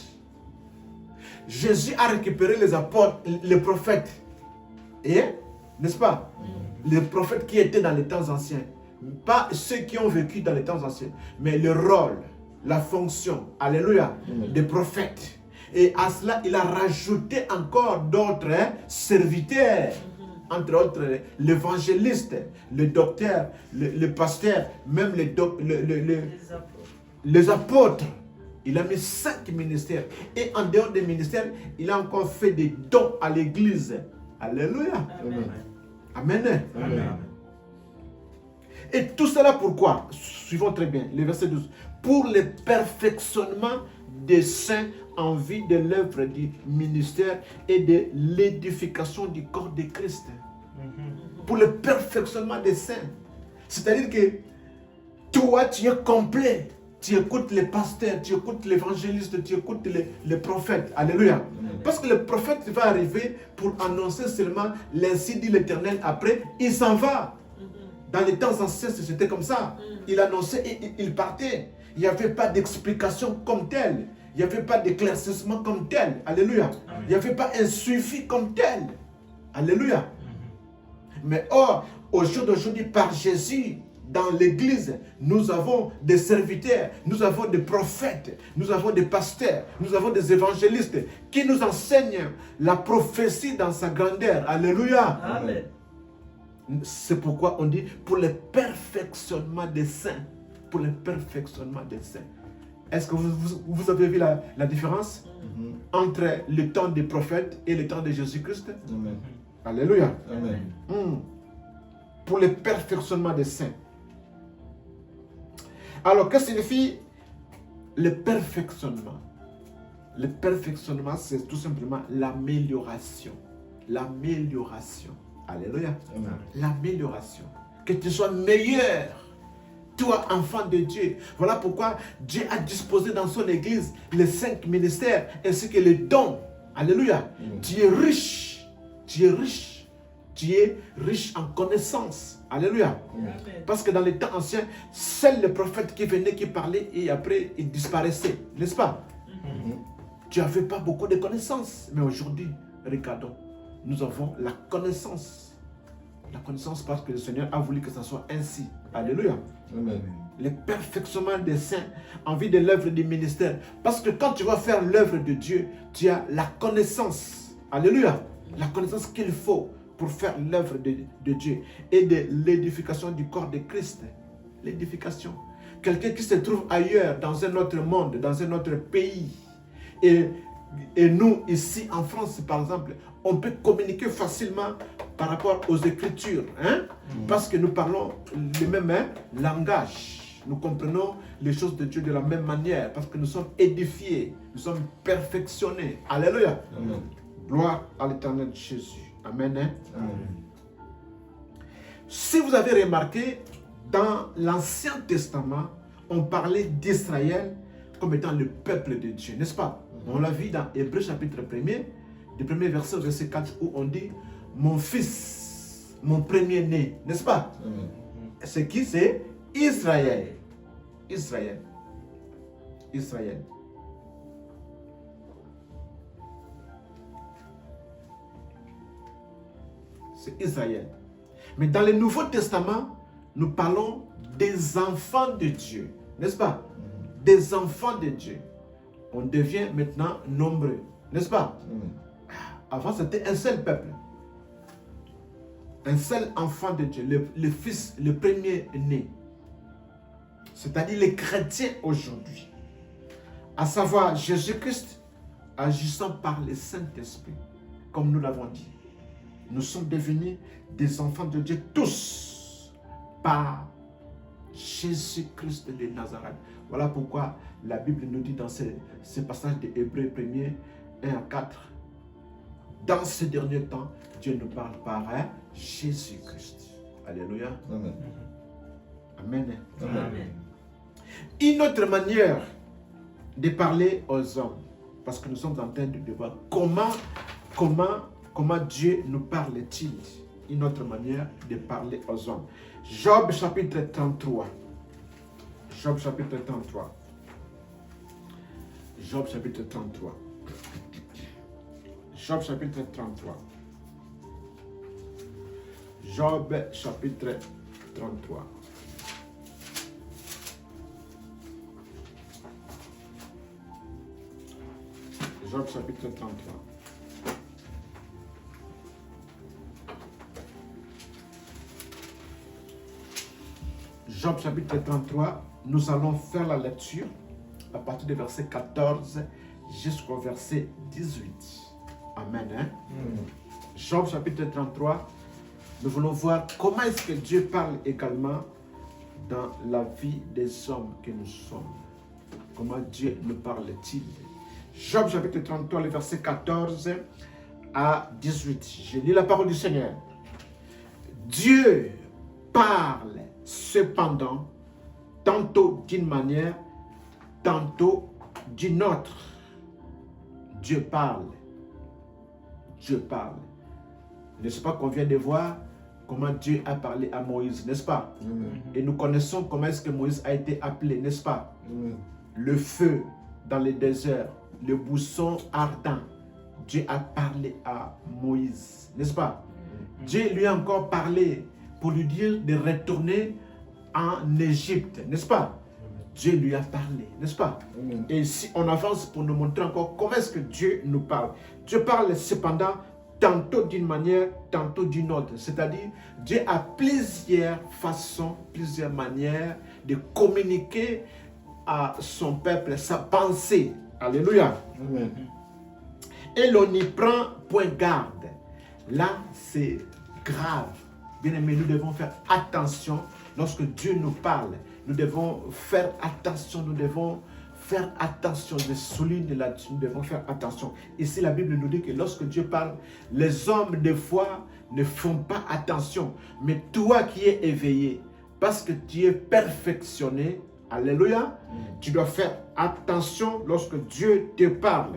Jésus a récupéré les apôtres, les prophètes. Et, n'est-ce pas? Les prophètes qui étaient dans les temps anciens. Pas ceux qui ont vécu dans les temps anciens, mais le rôle, la fonction, alléluia, des prophètes. Et à cela, il a rajouté encore d'autres serviteurs. Entre autres, l'évangéliste, le docteur, le pasteur, même les apôtres. Il a mis 5 ministères. Et en dehors des ministères, il a encore fait des dons à l'église. Alléluia. Amen. Amen. Amen. Et tout cela pourquoi? Suivons très bien, le verset 12. Pour le perfectionnement des saints en vue de l'œuvre du ministère et de l'édification du corps de Christ. Pour le perfectionnement des saints. C'est-à-dire que toi, tu es complet. Tu écoutes les pasteurs, tu écoutes l'évangéliste, tu écoutes les prophètes. Alléluia. Parce que le prophète va arriver pour annoncer seulement l'ainsi dit l'Éternel. Après, il s'en va. Dans les temps anciens, c'était comme ça. Il annonçait et il partait. Il n'y avait pas d'explication comme telle. Il n'y avait pas d'éclaircissement comme tel. Alléluia. Il n'y avait pas un suivi comme tel. Alléluia. Mais or, au jour d'aujourd'hui, par Jésus, dans l'église, nous avons des serviteurs, nous avons des prophètes, nous avons des pasteurs, nous avons des évangélistes qui nous enseignent la prophétie dans sa grandeur. Alléluia. Amen. C'est pourquoi on dit pour le perfectionnement des saints. Pour le perfectionnement des saints. Est-ce que vous avez vu la différence entre le temps des prophètes et le temps de Jésus-Christ? Amen. Alléluia. Amen. Pour le perfectionnement des saints. Alors, que signifie le perfectionnement? Le perfectionnement, c'est tout simplement l'amélioration. L'amélioration. Alléluia. Amen. L'amélioration. Que tu sois meilleur. Toi, enfant de Dieu. Voilà pourquoi Dieu a disposé dans son église les 5 ministères ainsi que les dons. Alléluia. Tu es riche. Tu es riche. Tu es riche en connaissances. Alléluia. Amen. Parce que dans les temps anciens, seuls les prophètes qui venaient, qui parlaient et après ils disparaissaient. N'est-ce pas? Tu n'avais pas beaucoup de connaissances. Mais aujourd'hui, regardons, nous avons la connaissance. La connaissance parce que le Seigneur a voulu que ça soit ainsi. Alléluia. Amen. Le perfectionnement des saints en vue de l'œuvre du ministère. Parce que quand tu vas faire l'œuvre de Dieu, tu as la connaissance. Alléluia. La connaissance qu'il faut pour faire l'œuvre de Dieu et de l'édification du corps de Christ. L'édification. Quelqu'un qui se trouve ailleurs, dans un autre monde, dans un autre pays. Et nous, ici en France, par exemple, on peut communiquer facilement par rapport aux Écritures. Hein? Parce que nous parlons le même langage. Nous comprenons les choses de Dieu de la même manière. Parce que nous sommes édifiés. Nous sommes perfectionnés. Alléluia. Amen. Gloire à l'Éternel Jésus. Amen. Hein? Amen. Si vous avez remarqué, dans l'Ancien Testament, on parlait d'Israël comme étant le peuple de Dieu, n'est-ce pas? On l'a vu dans Hébreux chapitre 1er, du premier verset au verset 4, où on dit « Mon fils, mon premier-né », n'est-ce pas? Amen. C'est qui? C'est Israël. Israël. Israël. C'est Israël. Mais dans le Nouveau Testament, nous parlons des enfants de Dieu, n'est-ce pas? Des enfants de Dieu. On devient maintenant nombreux, n'est-ce pas? Avant, c'était un seul peuple. Un seul enfant de Dieu, le fils, le premier-né. C'est-à-dire les chrétiens aujourd'hui. À savoir Jésus-Christ agissant par le Saint-Esprit, comme nous l'avons dit. Nous sommes devenus des enfants de Dieu tous par Jésus-Christ de Nazareth. Voilà pourquoi la Bible nous dit dans ce passage de Hébreux 1er, 1 à 4. Dans ce dernier temps, Dieu nous parle par Jésus-Christ. Alléluia. Amen. Amen. Amen. Une autre manière de parler aux hommes, parce que nous sommes en train de voir comment Dieu nous parle-t-il. Une autre manière de parler aux hommes. Job chapitre 33. Job chapitre 33. Job chapitre 33. Job chapitre 33. Job chapitre 33. Job chapitre 33. Job chapitre 33, nous allons faire la lecture à partir du verset 14 jusqu'au verset 18. Amen. Hein? Job chapitre 33, nous voulons voir comment est-ce que Dieu parle également dans la vie des hommes que nous sommes. Comment Dieu nous parle-t-il? Job chapitre 33, le verset 14 à 18. Je lis la parole du Seigneur. Dieu parle cependant tantôt d'une manière, tantôt d'une autre. Dieu parle. Dieu parle. N'est-ce pas qu'on vient de voir comment Dieu a parlé à Moïse, n'est-ce pas? Et nous connaissons comment est-ce que Moïse a été appelé, n'est-ce pas? Le feu dans le désert, le buisson ardent. Dieu a parlé à Moïse, n'est-ce pas? Dieu lui a encore parlé pour lui dire de retourner en Égypte, n'est-ce pas? Dieu lui a parlé, n'est-ce pas? Amen. Et si on avance pour nous montrer encore comment est-ce que Dieu nous parle. Dieu parle cependant tantôt d'une manière, tantôt d'une autre. C'est-à-dire, Dieu a plusieurs façons, plusieurs manières de communiquer à son peuple sa pensée. Alléluia. Amen. Et l'on n'y prend point garde. Là, c'est grave. Bien aimé, nous devons faire attention lorsque Dieu nous parle. Nous devons faire attention, nous devons faire attention. Je souligne là-dessus, nous devons faire attention. Ici, la Bible nous dit que lorsque Dieu parle, les hommes, des fois, ne font pas attention. Mais toi qui es éveillé, parce que tu es perfectionné, alléluia, tu dois faire attention lorsque Dieu te parle.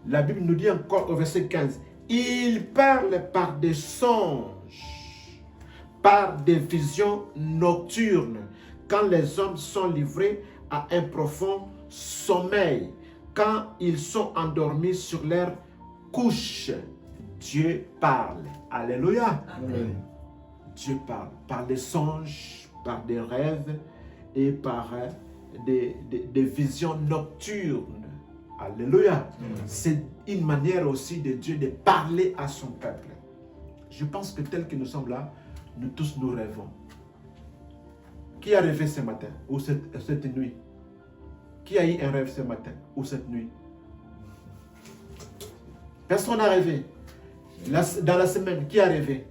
La Bible nous dit encore au verset 15, il parle par des songes, par des visions nocturnes, quand les hommes sont livrés à un profond sommeil, quand ils sont endormis sur leur couche. Dieu parle. Alléluia. Amen. Dieu parle par des songes, par des rêves et par des visions nocturnes. Alléluia. C'est une manière aussi de Dieu de parler à son peuple. Je pense que tel que nous sommes là, nous tous nous rêvons. Qui a rêvé ce matin ou cette nuit? Qui a eu un rêve ce matin ou cette nuit? Personne n'a rêvé. Dans la semaine, qui a rêvé?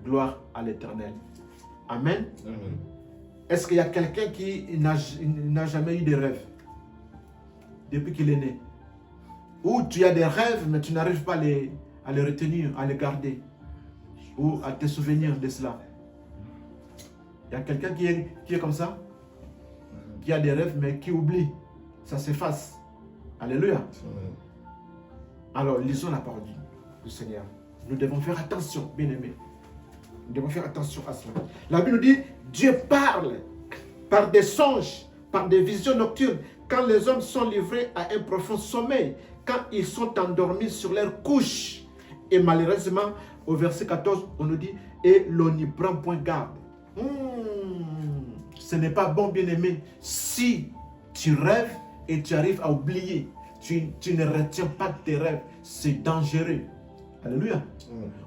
Gloire à l'Éternel. Amen. Amen. Est-ce qu'il y a quelqu'un qui n'a jamais eu de rêve depuis qu'il est né? Ou tu as des rêves, mais tu n'arrives pas à les retenir, à les garder, ou à te souvenir de cela? Il y a quelqu'un qui est comme ça, qui a des rêves, mais qui oublie. Ça s'efface. Alléluia. Amen. Alors, lisons la parole du Seigneur. Nous devons faire attention, bien-aimés. Nous devons faire attention à cela. La Bible nous dit, Dieu parle par des songes, par des visions nocturnes, quand les hommes sont livrés à un profond sommeil, quand ils sont endormis sur leur couche. Et malheureusement, au verset 14, on nous dit, et l'on n'y prend point garde. Ce n'est pas bon, bien-aimé, si tu rêves et tu arrives à oublier. Tu ne retiens pas tes rêves. C'est dangereux. Alléluia.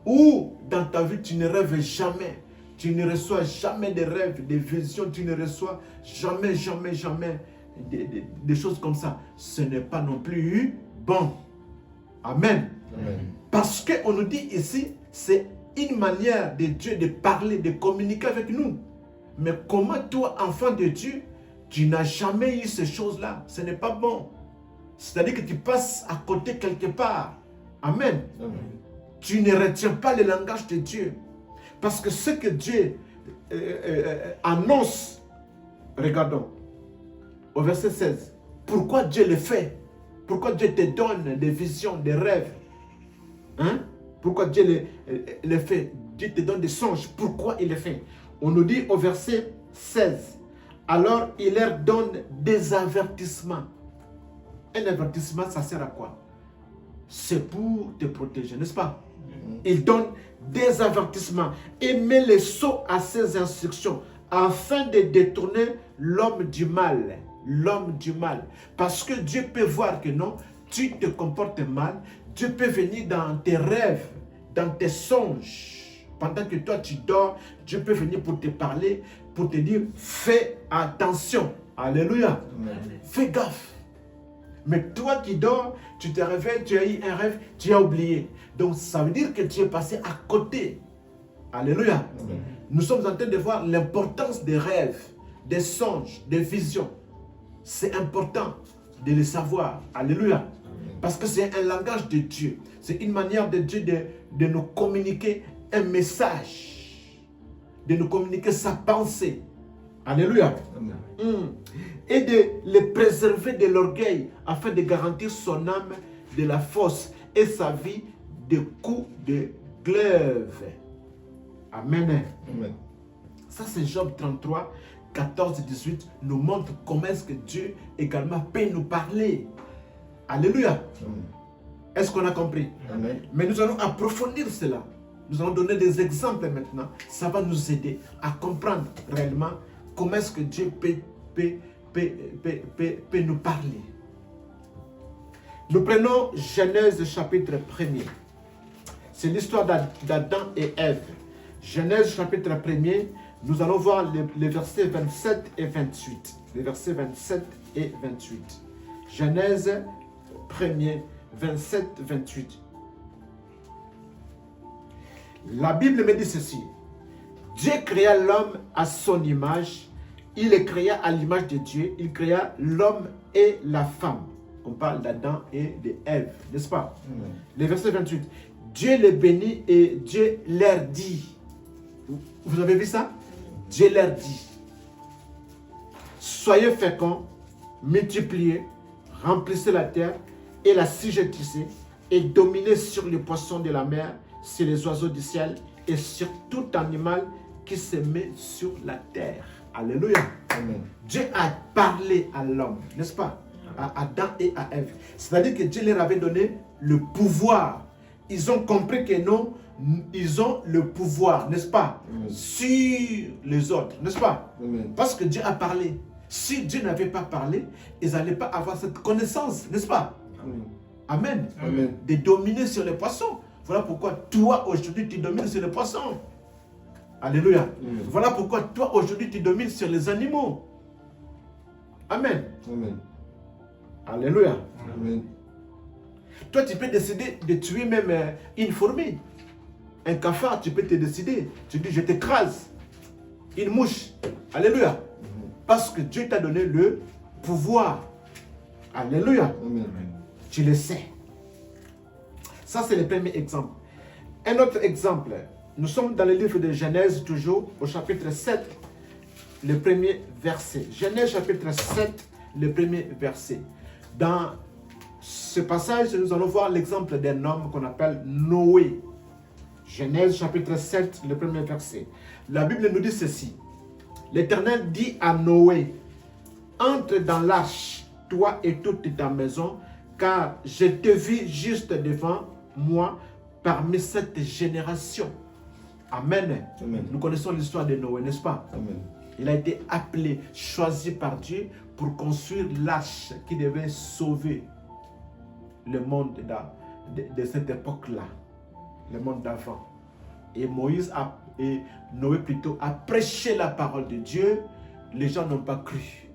Ou dans ta vie, tu ne rêves jamais. Tu ne reçois jamais des rêves, des visions. Tu ne reçois jamais des choses comme ça. Ce n'est pas non plus bon. Amen. Amen. Parce qu'on nous dit ici, c'est une manière de Dieu de parler, de communiquer avec nous. Mais comment toi, enfant de Dieu, tu n'as jamais eu ces choses-là? Ce n'est pas bon. C'est-à-dire que tu passes à côté quelque part. Amen. Amen. Tu ne retiens pas le langage de Dieu. Parce que ce que Dieu annonce, regardons, au verset 16, pourquoi Dieu le fait? Pourquoi Dieu te donne des visions, des rêves? Hein? Pourquoi Dieu le fait? Dieu te donne des songes. Pourquoi il le fait? On nous dit au verset 16, alors il leur donne des avertissements. Un avertissement, ça sert à quoi? C'est pour te protéger, n'est-ce pas? Il donne des avertissements et met les sceaux à ses instructions afin de détourner l'homme du mal. L'homme du mal. Parce que Dieu peut voir que non, tu te comportes mal. Dieu peut venir dans tes rêves, dans tes songes. Pendant que toi tu dors, Dieu peut venir pour te parler, pour te dire, fais attention. Alléluia. Amen. Fais gaffe. Mais toi qui dors, tu te réveilles, tu as eu un rêve, tu as oublié. Donc ça veut dire que tu es passé à côté. Alléluia. Amen. Nous sommes en train de voir l'importance des rêves, des songes, des visions. C'est important de les savoir. Alléluia. Parce que c'est un langage de Dieu. C'est une manière de Dieu de nous communiquer un message. De nous communiquer sa pensée. Alléluia. Amen. Et de les préserver de l'orgueil afin de garantir son âme de la force et sa vie de coups de glaive. Amen. Amen. Ça c'est Job 33, 14 et 18 nous montre comment est-ce que Dieu également peut nous parler. Alléluia. Amen. Est-ce qu'on a compris? Amen. Mais nous allons approfondir cela. nous allons donner des exemples maintenant. Ça va nous aider à comprendre réellement comment est-ce que Dieu peut nous parler. Nous prenons Genèse chapitre 1er. C'est l'histoire d'Adam et Ève. Genèse chapitre 1er, nous allons voir les versets 27 et 28. Les versets 27 et 28. Genèse 1er, 27, 28. La Bible me dit ceci. Dieu créa l'homme à son image. Il les créa à l'image de Dieu. Il créa l'homme et la femme. On parle d'Adam et d'Ève, n'est-ce pas? Les versets 28. Dieu les bénit et Dieu leur dit. Vous avez vu ça? Dieu leur dit. Soyez féconds, multipliez, remplissez la terre et la assujettissez et dominez sur les poissons de la mer, sur les oiseaux du ciel et sur tout animal qui se met sur la terre. Alléluia. Amen. Dieu a parlé à l'homme, n'est-ce pas? À Adam et à Ève. C'est-à-dire que Dieu leur avait donné le pouvoir. Ils ont compris que non, ils ont le pouvoir, n'est-ce pas? Amen. Sur les autres, n'est-ce pas? Amen. Parce que Dieu a parlé. Si Dieu n'avait pas parlé, ils n'allaient pas avoir cette connaissance, n'est-ce pas? Amen. Amen. De dominer sur les poissons. Voilà pourquoi toi aujourd'hui tu domines sur les poissons. Alléluia. Amen. Voilà pourquoi toi aujourd'hui tu domines sur les animaux. Amen. Amen. Alléluia. Amen. Toi tu peux décider de tuer même une fourmi. Un cafard, tu peux te décider. Tu dis je t'écrase. Une mouche. Alléluia. Parce que Dieu t'a donné le pouvoir. Alléluia. Amen. Tu le sais. Ça, c'est le premier exemple. Un autre exemple. Nous sommes dans le livre de Genèse, toujours, au chapitre 7, le premier verset. Genèse, chapitre 7, le premier verset. Dans ce passage, nous allons voir l'exemple d'un homme qu'on appelle Noé. Genèse, chapitre 7, le premier verset. La Bible nous dit ceci. L'Éternel dit à Noé, entre dans l'arche, toi et toute ta maison, car je te vis juste devant moi parmi cette génération. Amen. Amen. Nous connaissons l'histoire de Noé, n'est-ce pas? Amen. Il a été appelé, choisi par Dieu pour construire l'arche qui devait sauver le monde de cette époque-là, le monde d'avant. Et Noé plutôt a prêché la parole de Dieu. Les gens n'ont pas cru.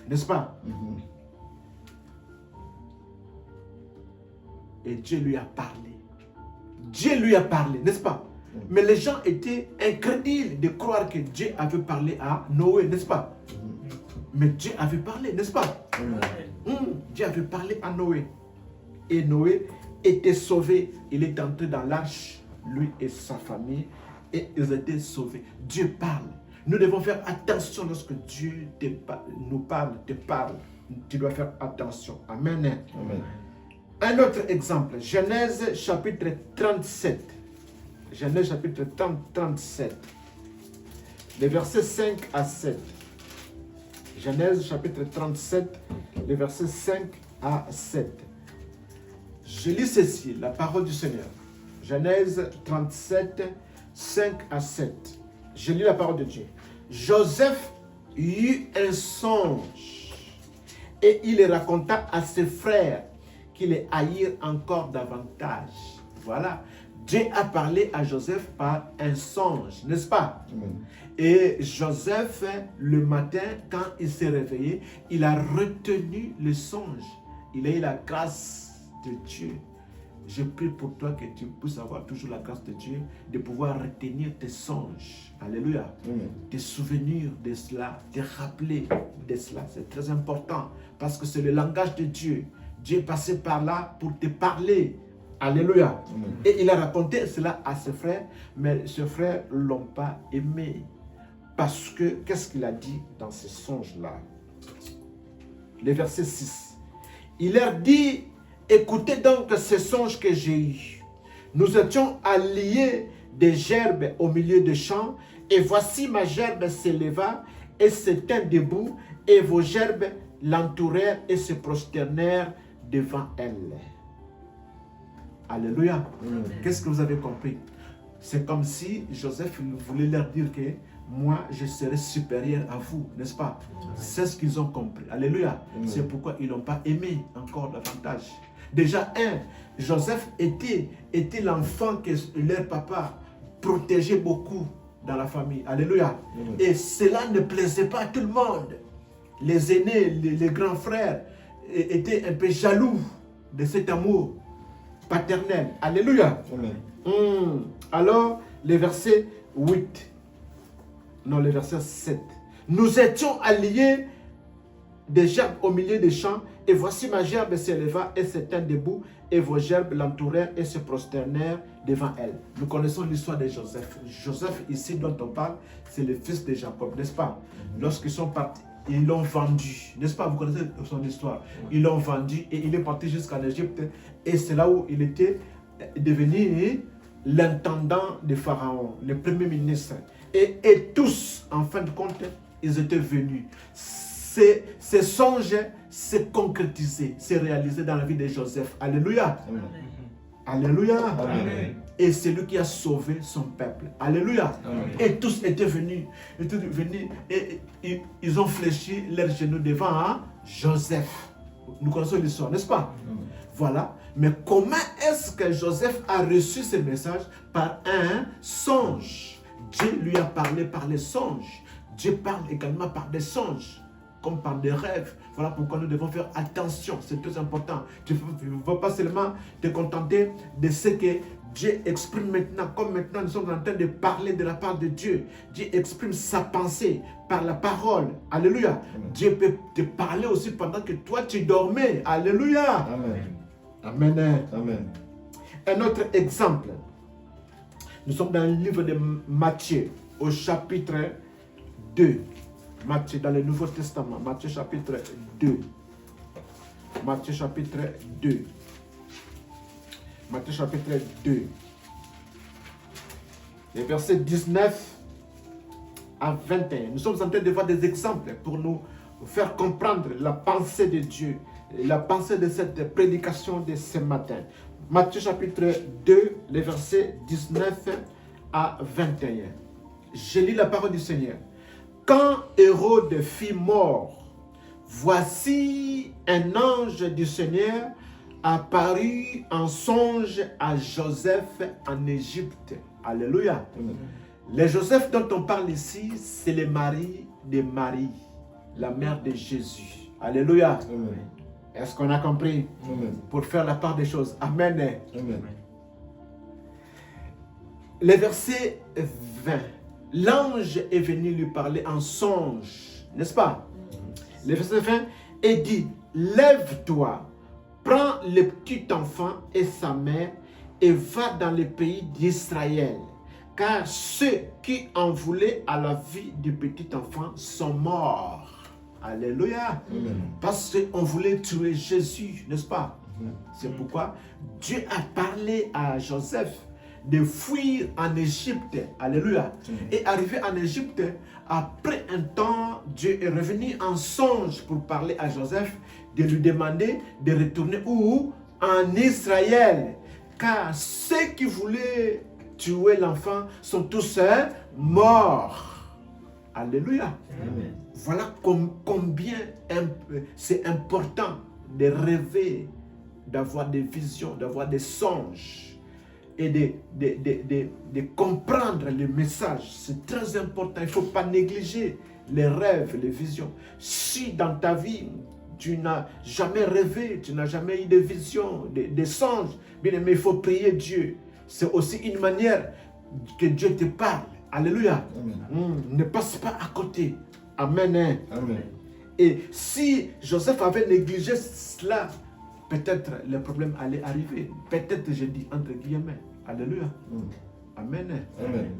N'est-ce pas? Et Dieu lui a parlé. Dieu lui a parlé, n'est-ce pas? Mais les gens étaient incrédules de croire que Dieu avait parlé à Noé, n'est-ce pas? Mais Dieu avait parlé, n'est-ce pas? Dieu avait parlé à Noé. Et Noé était sauvé. Il est entré dans l'arche, lui et sa famille, et ils étaient sauvés. Dieu parle. Nous devons faire attention lorsque Dieu nous parle, te parle. Tu dois faire attention. Amen. Amen. Un autre exemple, Genèse chapitre 37. Genèse chapitre 37. Les versets 5 à 7. Genèse chapitre 37, les versets 5 à 7. Je lis ceci, la parole du Seigneur. Genèse 37, 5 à 7. Je lis la parole de Dieu. Joseph eut un songe et il le raconta à ses frères qui les haïrent encore davantage. Voilà. Dieu a parlé à Joseph par un songe, n'est-ce pas? Amen. Et Joseph, le matin, quand il s'est réveillé, il a retenu le songe. Il a eu la grâce de Dieu. Je prie pour toi que tu puisses avoir toujours la grâce de Dieu, de pouvoir retenir tes songes. Alléluia. Amen. Te souvenir de cela, te rappeler de cela. C'est très important parce que c'est le langage de Dieu. Dieu est passé par là pour te parler. Alléluia. Amen. Et il a raconté cela à ses frères, mais ses frères ne l'ont pas aimé. Parce que, qu'est-ce qu'il a dit dans ces songes-là? Le verset 6. Il leur dit, écoutez donc ces songes que j'ai eus. Nous étions alliés des gerbes au milieu des champs, et voici ma gerbe s'éleva et se tint debout, et vos gerbes l'entourèrent et se prosternèrent devant elle. Alléluia. Amen. Qu'est-ce que vous avez compris? C'est comme si Joseph voulait leur dire que moi, je serai supérieur à vous, n'est-ce pas? C'est ce qu'ils ont compris. Alléluia. C'est pourquoi ils n'ont pas aimé encore davantage. Déjà, Joseph était l'enfant que leur papa protégeait beaucoup dans la famille. Alléluia. Et cela ne plaisait pas à tout le monde. Les aînés, les grands frères étaient un peu jaloux de cet amour paternel. Alléluia. Alors, le verset 8. Non, le verset 7. Nous étions alliés des gerbes au milieu des champs, et voici ma gerbe s'éleva et se tint debout, et vos gerbes l'entourèrent et se prosternèrent devant elle. Nous connaissons l'histoire de Joseph. Joseph, ici dont on parle, c'est le fils de Jacob, n'est-ce pas? Lorsqu'ils sont partis, ils l'ont vendu, n'est-ce pas? Vous connaissez son histoire. Ils l'ont vendu et il est parti jusqu'en Égypte, et c'est là où il était devenu l'intendant de Pharaon, le premier ministre. Et tous, en fin de compte, ils étaient venus. Ces songes s'est concrétisé, s'est réalisé dans la vie de Joseph. Alléluia. Amen. Alléluia. Amen. Et c'est lui qui a sauvé son peuple. Alléluia. Amen. Et tous étaient venus. Et ils ont fléchi leurs genoux devant Joseph. Nous connaissons l'histoire, n'est-ce pas? Amen. Voilà. Mais comment est-ce que Joseph a reçu ce message? Par un songe. Dieu lui a parlé par les songes. Dieu parle également par des songes, comme par des rêves. Voilà pourquoi nous devons faire attention, c'est très important. Tu ne vas pas seulement te contenter de ce que Dieu exprime maintenant, comme maintenant nous sommes en train de parler de la part de Dieu. Dieu exprime sa pensée par la parole. Alléluia. Amen. Dieu peut te parler aussi pendant que toi tu dormais. Alléluia. Amen. Amen. Amen. Un autre exemple. Nous sommes dans le livre de Matthieu, au chapitre 2. Matthieu, dans le Nouveau Testament. Matthieu chapitre 2. Matthieu chapitre 2. Matthieu chapitre 2. Les versets 19 à 21. Nous sommes en train de voir des exemples pour nous faire comprendre la pensée de Dieu, la pensée de cette prédication de ce matin. Matthieu chapitre 2, les versets 19 à 21. Je lis la parole du Seigneur. Quand Hérode fut mort, voici un ange du Seigneur apparut en songe à Joseph en Égypte. Alléluia. Amen. Le Joseph dont on parle ici, c'est le mari de Marie, la mère de Jésus. Alléluia. Amen. Est-ce qu'on a compris? Amen. Pour faire la part des choses. Amen. Amen. Le verset 20. L'ange est venu lui parler en songe, n'est-ce pas? Le verset 20 et dit, lève-toi, prends le petit enfant et sa mère et va dans le pays d'Israël, car ceux qui en voulaient à la vie du petit enfant sont morts. Alléluia. Amen. Parce qu'on voulait tuer Jésus, n'est-ce pas? Amen. C'est pourquoi Dieu a parlé à Joseph de fuir en Égypte. Alléluia. Et arrivé en Égypte, après un temps, Dieu est revenu en songe pour parler à Joseph, de lui demander de retourner où? En Israël. Car ceux qui voulaient tuer l'enfant sont tous morts. Alléluia. Amen. Voilà combien c'est important de rêver, d'avoir des visions, d'avoir des songes et de comprendre les messages. C'est très important. Il ne faut pas négliger les rêves, les visions. Si dans ta vie, tu n'as jamais rêvé, tu n'as jamais eu de visions, de songes, bien aimé, il faut prier Dieu. C'est aussi une manière que Dieu te parle. Alléluia. Amen. Ne passe pas à côté. Amen. Amen. Et si Joseph avait négligé cela, peut-être le problème allait arriver. Peut-être, je dis entre guillemets. Alléluia. Amen. Amen.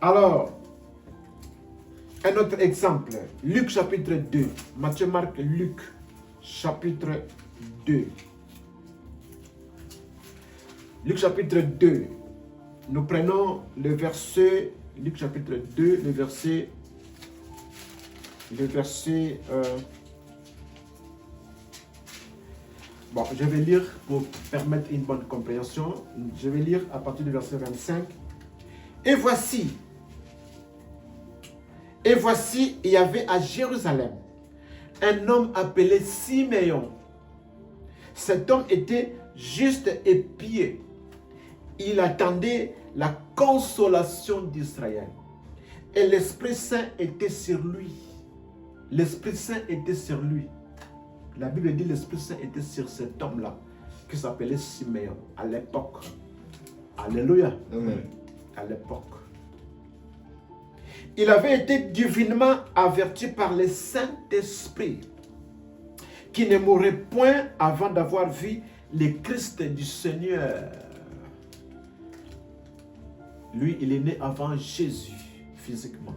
Alors, un autre exemple. Luc chapitre 2. Matthieu, Marc, Luc chapitre 2. Luc chapitre 2. Nous prenons le verset, Luc chapitre 2, le verset Bon, je vais lire pour permettre une bonne compréhension. Je vais lire à partir du verset 25. Et voici, il y avait à Jérusalem un homme appelé Siméon. Cet homme était juste et pieux. Il attendait la consolation d'Israël. Et l'Esprit Saint était sur lui. L'Esprit Saint était sur lui. La Bible dit que l'Esprit Saint était sur cet homme-là, qui s'appelait Siméon, à l'époque. Alléluia. Amen. À l'époque. Il avait été divinement averti par le Saint-Esprit, qui ne mourrait point avant d'avoir vu le Christ du Seigneur. Lui, il est né avant Jésus, physiquement.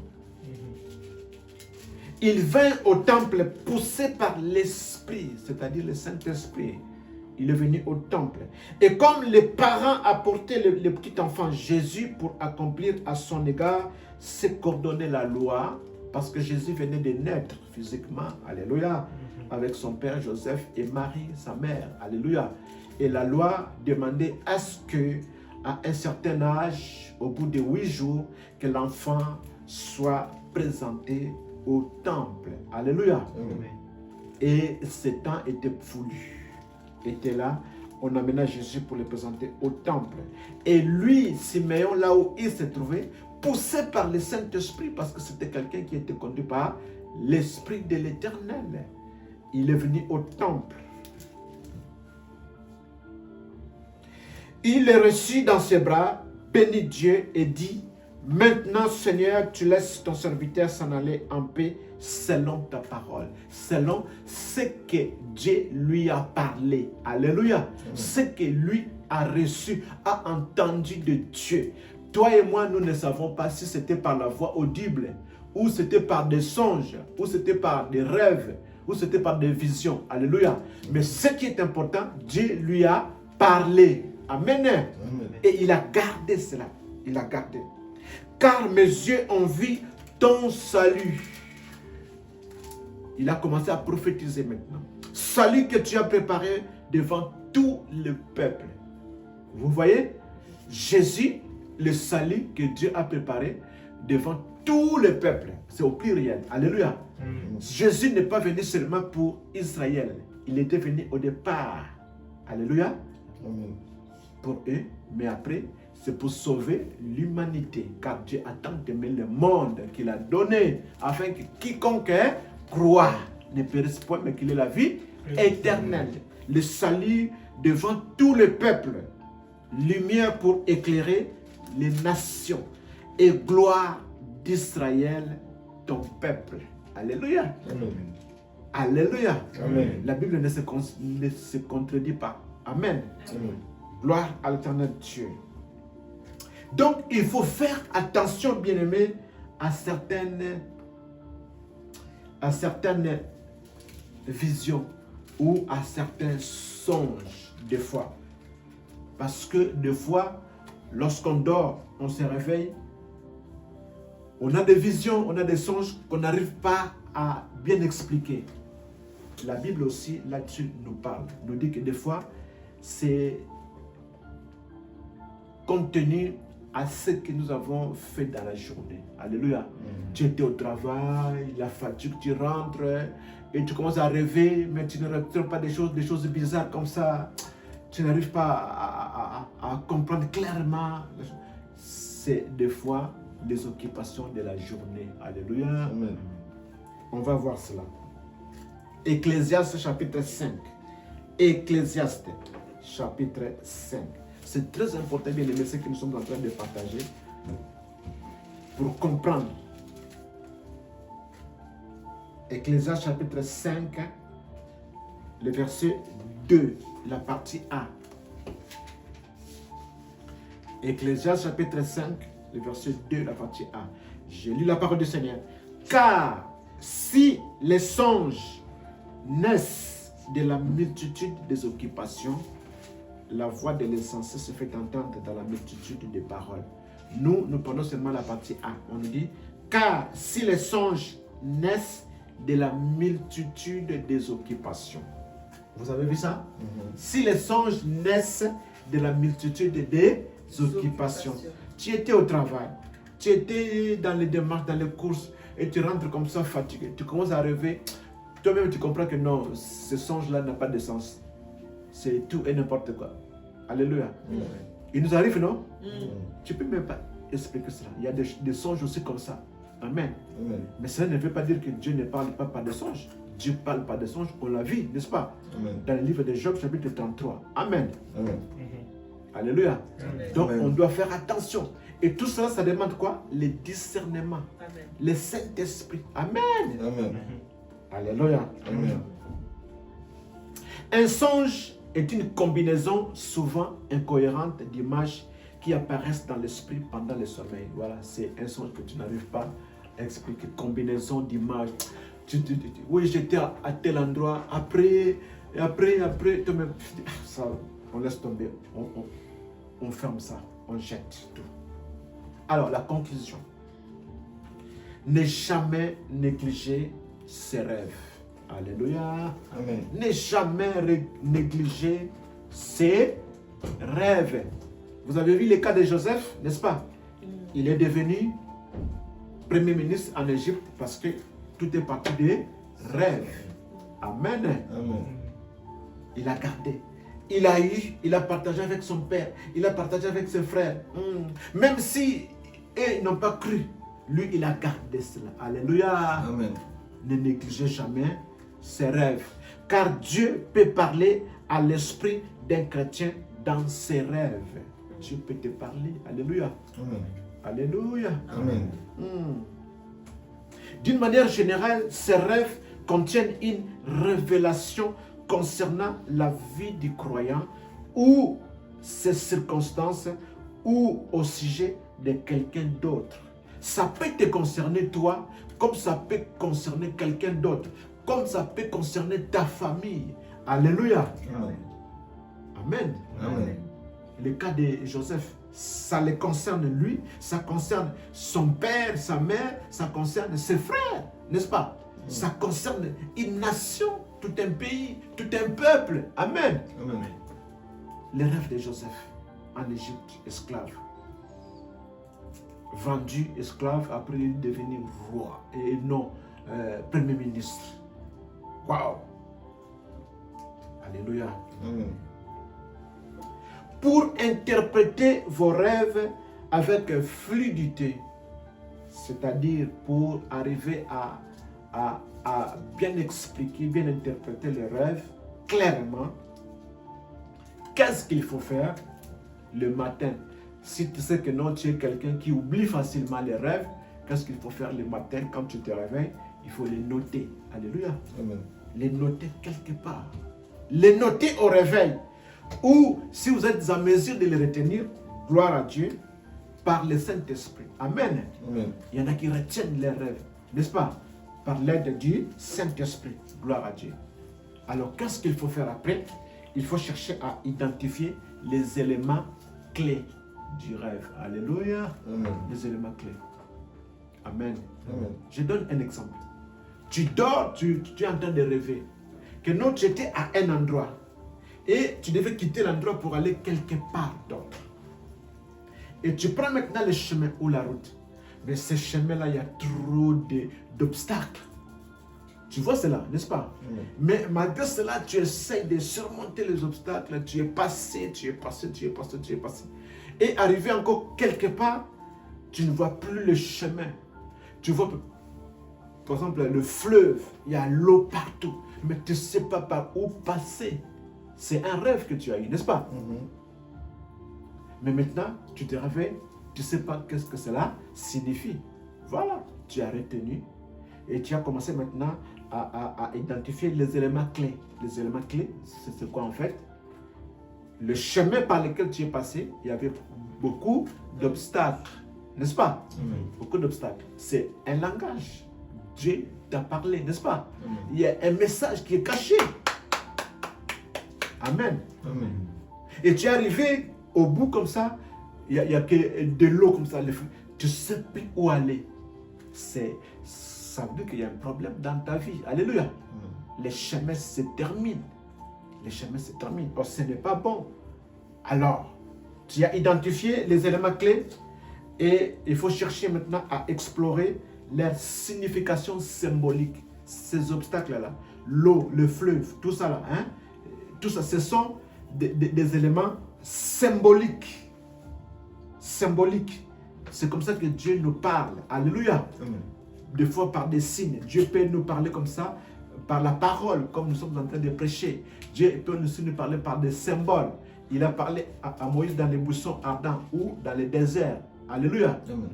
Il vint au temple poussé par l'Esprit, c'est-à-dire le Saint-Esprit. Il est venu au temple. Et comme les parents apportaient le petit enfant Jésus pour accomplir à son égard ce qu'ordonnait la loi, parce que Jésus venait de naître physiquement, alléluia, avec son père Joseph et Marie, sa mère, alléluia. Et la loi demandait à ce que, à un certain âge, au bout de 8 jours, que l'enfant soit présenté au temple. Alléluia. Amen. Et ce temps était voulu. Était là. On amena Jésus pour le présenter au temple. Et lui, Siméon, là où il se trouvait, poussé par le Saint-Esprit, parce que c'était quelqu'un qui était conduit par l'Esprit de l'Éternel. Il est venu au temple. Il est reçu dans ses bras, bénit Dieu et dit: maintenant, Seigneur, tu laisses ton serviteur s'en aller en paix selon ta parole, selon ce que Dieu lui a parlé. Alléluia. Amen. Ce que lui a reçu, a entendu de Dieu. Toi et moi, nous ne savons pas si c'était par la voix audible, ou c'était par des songes, ou c'était par des rêves, ou c'était par des visions. Alléluia. Mais ce qui est important, Dieu lui a parlé. Amen. Amen. Et il a gardé cela. Il a gardé. Car mes yeux ont vu ton salut. Il a commencé à prophétiser maintenant. Salut que tu as préparé devant tout le peuple. Vous voyez, Jésus, le salut que Dieu a préparé devant tout le peuple. C'est au pluriel. Alléluia. Jésus n'est pas venu seulement pour Israël. Il était venu au départ. Alléluia. Amen. Pour eux, mais après, c'est pour sauver l'humanité. Car Dieu a tant aimé le monde qu'il a donné, afin que quiconque croit ne périsse point, mais qu'il ait la vie éternelle. Le salut devant tout le peuple. Lumière pour éclairer les nations. Et gloire d'Israël, ton peuple. Alléluia. Amen. Alléluia. Amen. La Bible ne se contredit pas. Amen. Amen. Gloire à l'éternel Dieu. Donc, il faut faire attention, bien-aimés, à certaines visions ou à certains songes, des fois. Parce que, des fois, lorsqu'on dort, on se réveille, on a des visions, on a des songes qu'on n'arrive pas à bien expliquer. La Bible aussi, là-dessus, nous parle. Nous dit que des fois, c'est compte tenu à ce que nous avons fait dans la journée. Alléluia. Tu étais au travail, la fatigue, tu rentres et tu commences à rêver, mais tu ne retrouves pas des choses bizarres comme ça. Tu n'arrives pas à comprendre clairement. C'est des fois les occupations de la journée. Alléluia. Amen. On va voir cela. Ecclésiaste chapitre 5. Ecclésiaste chapitre 5. C'est très important, bien aimé, ce que nous sommes en train de partager pour comprendre. Ecclésiaste chapitre 5, le verset 2, la partie A. Ecclésiaste chapitre 5, le verset 2, la partie A. Je lis la parole du Seigneur. Car si les songes naissent de la multitude des occupations, la voix de l'insensé se fait entendre dans la multitude des paroles. Nous prenons seulement la partie A. On nous dit, car si les songes naissent de la multitude des occupations. Vous avez vu ça? Si les songes naissent de la multitude des occupations. Tu étais au travail, tu étais dans les démarches, dans les courses, et tu rentres comme ça fatigué. Tu commences à rêver. Toi-même, tu comprends que non, ce songe-là n'a pas de sens. C'est tout et n'importe quoi. Alléluia. Il nous arrive, non? Tu ne peux même pas expliquer cela. Il y a des songes aussi comme ça. Amen. Mais cela ne veut pas dire que Dieu ne parle pas par des songes. Dieu parle par des songes, on l'a vu, n'est-ce pas? Dans le livre de Job, chapitre 33. Amen. Alléluia. Donc, on doit faire attention. Et tout cela, ça demande quoi? Le discernement. Le Saint-Esprit. Amen. Alléluia. Un songe est une combinaison souvent incohérente d'images qui apparaissent dans l'esprit pendant le sommeil. Voilà, c'est un songe que tu n'arrives pas à expliquer. Combinaison d'images. Oui, j'étais à tel endroit. Après, toi-même, ça, on laisse tomber. On ferme ça. On jette tout. Alors, la conclusion. Ne jamais négliger ses rêves. Alléluia. Ne jamais négliger ses rêves. Vous avez vu le cas de Joseph, n'est-ce pas? Il est devenu premier ministre en Égypte parce que tout est parti des rêves. Amen. Il a gardé. Il a partagé avec son père. Il a partagé avec ses frères. Même si eux n'ont pas cru, lui, il a gardé cela. Alléluia. Ne négligez jamais ses rêves. Car Dieu peut parler à l'esprit d'un chrétien dans ses rêves. Dieu peut te parler. Alléluia. Alléluia. D'une manière générale, ces rêves contiennent une révélation concernant la vie du croyant ou ses circonstances ou au sujet de quelqu'un d'autre. Ça peut te concerner toi, comme ça peut concerner quelqu'un d'autre, comme ça peut concerner ta famille. Alléluia. Amen. Le cas de Joseph, ça le concerne lui, ça concerne son père, sa mère, ça concerne ses frères, n'est-ce pas? Ça concerne une nation, tout un pays, tout un peuple. Amen. Les rêves de Joseph en Égypte, esclave. Vendu esclave, après il est devenu roi et non premier ministre. Waouh! Alléluia. Pour interpréter vos rêves avec fluidité, c'est-à-dire pour arriver à bien expliquer, bien interpréter les rêves clairement, qu'est-ce qu'il faut faire le matin? Si tu sais que non, tu es quelqu'un qui oublie facilement les rêves, qu'est-ce qu'il faut faire le matin quand tu te réveilles? Il faut les noter. Alléluia. Les noter quelque part. Les noter au réveil. Ou si vous êtes en mesure de les retenir, gloire à Dieu, par le Saint-Esprit. Amen. Il y en a qui retiennent les rêves, n'est-ce pas? Par l'aide du Saint-Esprit. Gloire à Dieu. Alors, qu'est-ce qu'il faut faire après? Il faut chercher à identifier les éléments clés du rêve. Alléluia. Les éléments clés. Amen. Je donne un exemple. Tu dors, tu es en train de rêver. Que non, tu étais à un endroit. Et tu devais quitter l'endroit pour aller quelque part d'autre. Et tu prends maintenant le chemin ou la route. Mais ce chemin-là, il y a trop d'obstacles. Tu vois cela, n'est-ce pas? Mais malgré cela, tu essaies de surmonter les obstacles. Tu es passé. Et arrivé encore quelque part, tu ne vois plus le chemin. Tu vois, par exemple, le fleuve, il y a l'eau partout. Mais tu ne sais pas par où passer. C'est un rêve que tu as eu, n'est-ce pas? Mais maintenant, tu te réveilles, tu ne sais pas qu'est-ce que cela signifie. Voilà, tu as retenu et tu as commencé maintenant à identifier les éléments clés. Les éléments clés, c'est quoi en fait? Le chemin par lequel tu es passé, il y avait beaucoup d'obstacles, n'est-ce pas? Beaucoup d'obstacles. C'est un langage. Dieu t'a parlé, n'est-ce pas? Il y a un message qui est caché. Amen. Et tu es arrivé au bout comme ça, il y a que de l'eau comme ça, tu ne sais plus où aller. Ça veut dire qu'il y a un problème dans ta vie. Alléluia. Les chemins se terminent. le chemin se termine. Or, ce n'est pas bon. Alors, tu as identifié les éléments clés et il faut chercher maintenant à explorer leur signification symbolique. Ces obstacles-là, l'eau, le fleuve, tout ça là, hein, tout ça, ce sont des éléments symboliques. Symboliques. C'est comme ça que Dieu nous parle. Alléluia. Amen. Des fois par des signes. Dieu peut nous parler comme ça, par la parole, comme nous sommes en train de prêcher. Dieu peut aussi nous parler par des symboles. Il a parlé à Moïse dans les buissons ardents ou dans les déserts. Alléluia. Amen.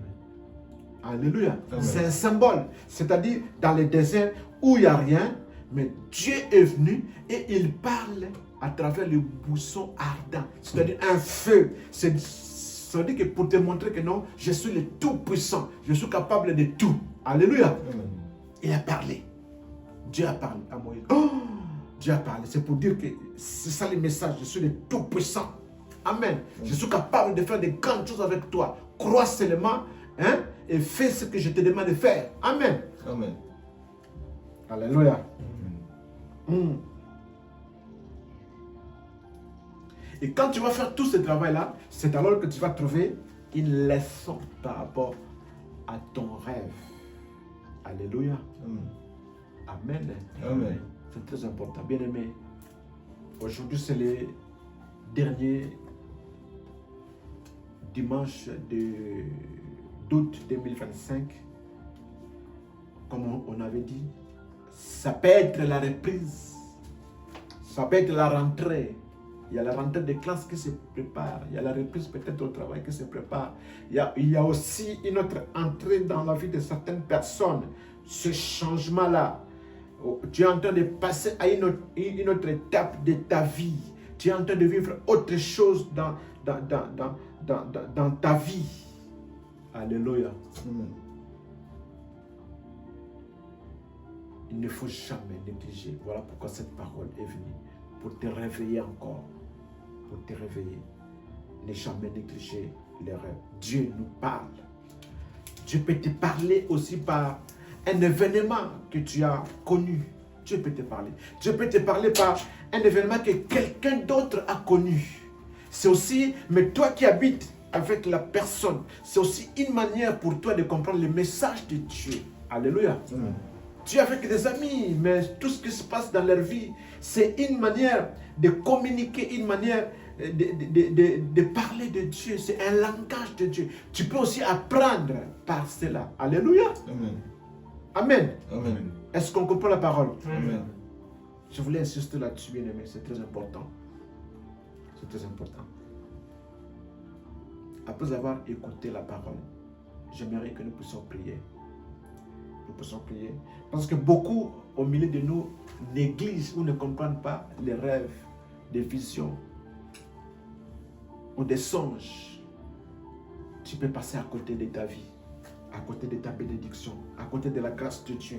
Alléluia. Amen. C'est un symbole. C'est-à-dire dans les déserts où il n'y a rien, mais Dieu est venu et il parle à travers les buissons ardents. C'est-à-dire un feu. C'est-à-dire que pour te montrer que non, je suis le tout-puissant. Je suis capable de tout. Alléluia. Amen. Il a parlé. Dieu a parlé à Moïse. Oh, Dieu a parlé. C'est pour dire que c'est ça le message. Je suis le tout-puissant. Amen. Je suis capable de faire de grandes choses avec toi. Crois seulement, hein, et fais ce que je te demande de faire. Amen. Amen. Alléluia. Et quand tu vas faire tout ce travail-là, c'est alors que tu vas trouver une leçon par rapport à ton rêve. Alléluia. Amen. Amen. C'est très important. Bien aimé, aujourd'hui c'est le dernier dimanche d'août 2025. Comme on avait dit, ça peut être la reprise, ça peut être la rentrée. Il y a la rentrée des classes qui se prépare, il y a la reprise peut-être au travail qui se prépare. Il y a aussi une autre entrée dans la vie de certaines personnes. Ce changement-là, tu es en train de passer à une autre étape de ta vie. Tu es en train de vivre autre chose dans ta vie. Alléluia. Amen. Il ne faut jamais négliger. Voilà pourquoi cette parole est venue. Pour te réveiller encore. Pour te réveiller. Ne jamais négliger les rêves. Dieu nous parle. Dieu peut te parler aussi par un événement que tu as connu. Dieu peut te parler. Dieu peut te parler par un événement que quelqu'un d'autre a connu. C'est aussi, mais toi qui habites avec la personne, c'est aussi une manière pour toi de comprendre le message de Dieu. Alléluia. Amen. Tu es avec des amis, mais tout ce qui se passe dans leur vie, c'est une manière de communiquer, une manière de parler de Dieu. C'est un langage de Dieu. Tu peux aussi apprendre par cela. Alléluia. Amen. Amen. Amen. Est-ce qu'on comprend la parole? Amen. Je voulais insister là-dessus, bien aimé. C'est très important. C'est très important. Après avoir écouté la parole, j'aimerais que nous puissions prier. Nous puissions prier. Parce que beaucoup au milieu de nous négligent ou ne comprennent pas les rêves, des visions ou des songes. Tu peux passer à côté de ta vie, à côté de ta bénédiction, à côté de la grâce de Dieu.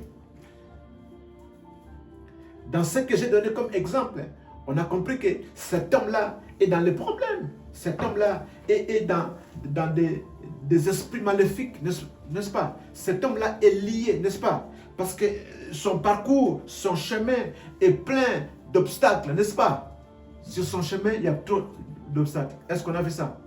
Dans ce que j'ai donné comme exemple, on a compris que cet homme-là est dans les problèmes. Cet homme-là est dans des esprits maléfiques, n'est-ce pas? Cet homme-là est lié, n'est-ce pas? Parce que son parcours, son chemin est plein d'obstacles, n'est-ce pas? Sur son chemin, il y a trop d'obstacles. Est-ce qu'on a vu ça?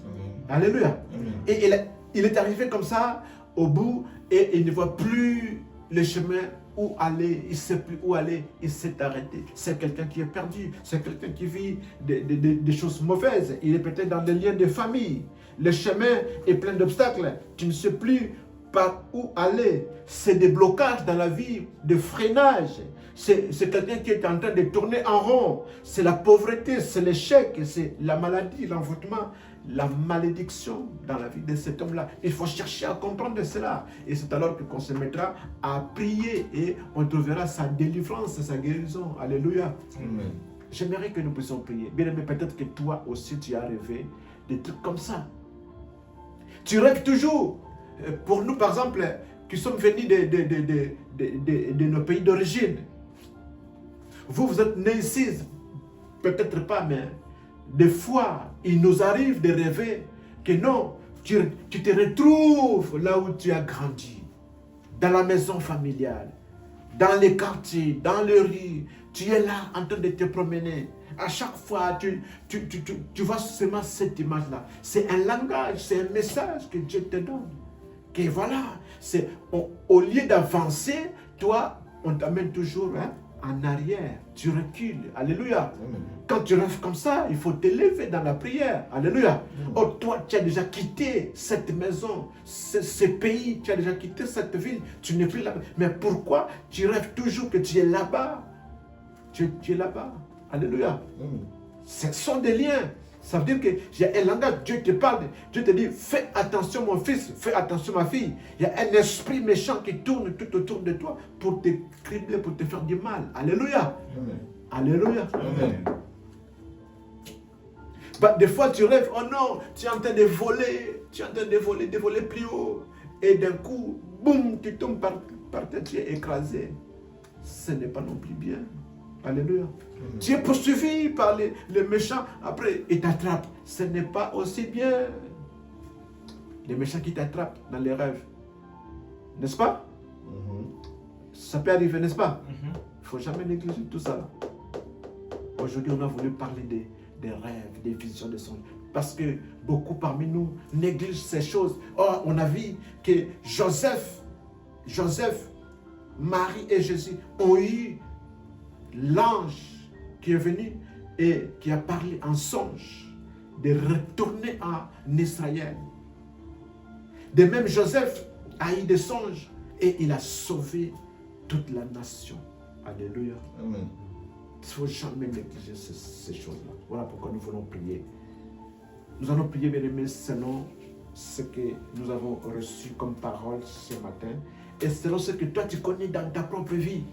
Amen. Alléluia. Amen. Et il est arrivé comme ça, au bout, et il ne voit plus le chemin où aller, il ne sait plus où aller, il s'est arrêté. C'est quelqu'un qui est perdu, c'est quelqu'un qui vit des choses mauvaises, il est peut-être dans des liens de famille. Le chemin est plein d'obstacles, tu ne sais plus par où aller. C'est des blocages dans la vie, de freinage. C'est quelqu'un qui est en train de tourner en rond. C'est la pauvreté, c'est l'échec, c'est la maladie, l'envoûtement, la malédiction dans la vie de cet homme-là. Il faut chercher à comprendre cela. Et c'est alors qu'on se mettra à prier et on trouvera sa délivrance, sa guérison. Alléluia. Amen. J'aimerais que nous puissions prier. Bien aimé, peut-être que toi aussi tu as rêvé des trucs comme ça. Tu rêves toujours. Pour nous, par exemple, qui sommes venus de nos pays d'origine. Vous êtes nés ici, peut-être pas, mais des fois, il nous arrive de rêver que non, tu te retrouves là où tu as grandi, dans la maison familiale, dans les quartiers, dans les rues. Tu es là en train de te promener. À chaque fois, tu vois seulement cette image-là. C'est un langage, c'est un message que Dieu te donne. Que voilà, au lieu d'avancer, toi, on t'amène toujours en arrière. Tu recules. Alléluia. Amen. Quand tu rêves comme ça, il faut t'élever dans la prière. Alléluia. Oh, toi, tu as déjà quitté cette maison, ce pays, tu as déjà quitté cette ville. Tu n'es plus là-bas. Mais pourquoi tu rêves toujours que tu es là-bas? Tu es là-bas. Alléluia. Amen. Ce sont des liens. Ça veut dire qu'il y a un langage, Dieu te parle, Dieu te dit, fais attention mon fils, fais attention ma fille. Il y a un esprit méchant qui tourne tout autour de toi pour te cribler, pour te faire du mal. Alléluia. Amen. Alléluia. Amen. Bah, des fois tu rêves, oh non, tu es en train de voler, de voler plus haut. Et d'un coup, boum, tu tombes par terre, tu es écrasé. Ce n'est pas non plus bien. Alléluia. Tu es poursuivi par les méchants, après ils t'attrapent. Ce n'est pas aussi bien. Les méchants qui t'attrapent dans les rêves. N'est-ce pas? Ça peut arriver, n'est-ce pas? Il ne faut jamais négliger tout ça. Aujourd'hui, on a voulu parler des rêves, des visions, des songes. Parce que beaucoup parmi nous négligent ces choses. Or, on a vu que Joseph, Marie et Jésus ont eu l'ange qui est venu et qui a parlé en songe de retourner en Israël. De même, Joseph a eu des songes et il a sauvé toute la nation. Alléluia. Amen. Il ne faut jamais négliger ces choses-là. Voilà pourquoi nous voulons prier. Nous allons prier, bien aimés, selon ce que nous avons reçu comme parole ce matin. Et selon ce que toi tu connais dans ta propre vie.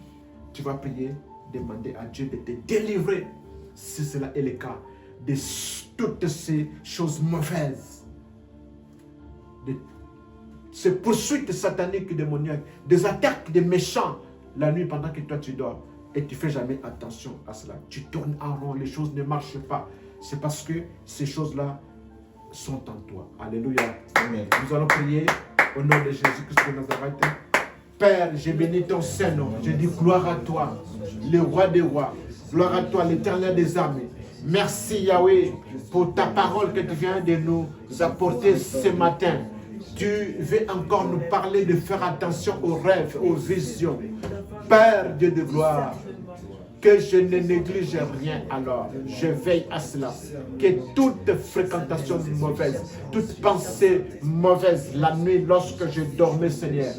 Tu vas prier, demander à Dieu de te délivrer, si cela est le cas, de toutes ces choses mauvaises. De ces poursuites sataniques et démoniaques, des attaques des méchants la nuit pendant que toi tu dors. Et tu ne fais jamais attention à cela. Tu tournes en rond, les choses ne marchent pas. C'est parce que ces choses-là sont en toi. Alléluia. Amen. Nous allons prier au nom de Jésus-Christ de Nazareth. Père, j'ai béni ton Saint-Nom. Je dis gloire à toi, le roi des rois. Gloire à toi, l'éternel des armées. Merci Yahweh pour ta parole que tu viens de nous apporter ce matin. Tu veux encore nous parler de faire attention aux rêves, aux visions. Père Dieu de gloire, que je ne néglige rien alors. Je veille à cela. Que toute fréquentation mauvaise, toute pensée mauvaise la nuit lorsque je dormais, Seigneur,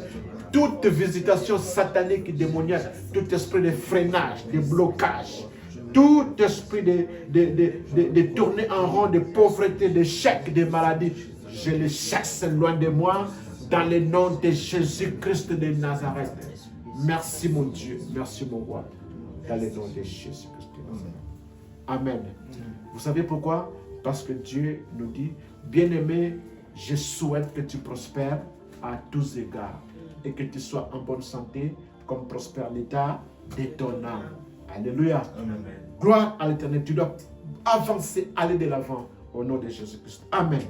toute visitation satanique et démoniaque, tout esprit de freinage, de blocage, tout esprit de tourner en rond, de pauvreté, d'échec, de maladie, je les chasse loin de moi dans le nom de Jésus-Christ de Nazareth. Merci mon Dieu, merci mon roi, dans le nom de Jésus-Christ de Nazareth. Amen. Vous savez pourquoi? Parce que Dieu nous dit, bien-aimé, je souhaite que tu prospères à tous égards et que tu sois en bonne santé comme prospère l'état de ton âme. Alléluia. Amen. Gloire à l'Éternel. Tu dois avancer, aller de l'avant au nom de Jésus-Christ. Amen.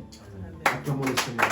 Acclamons le Seigneur.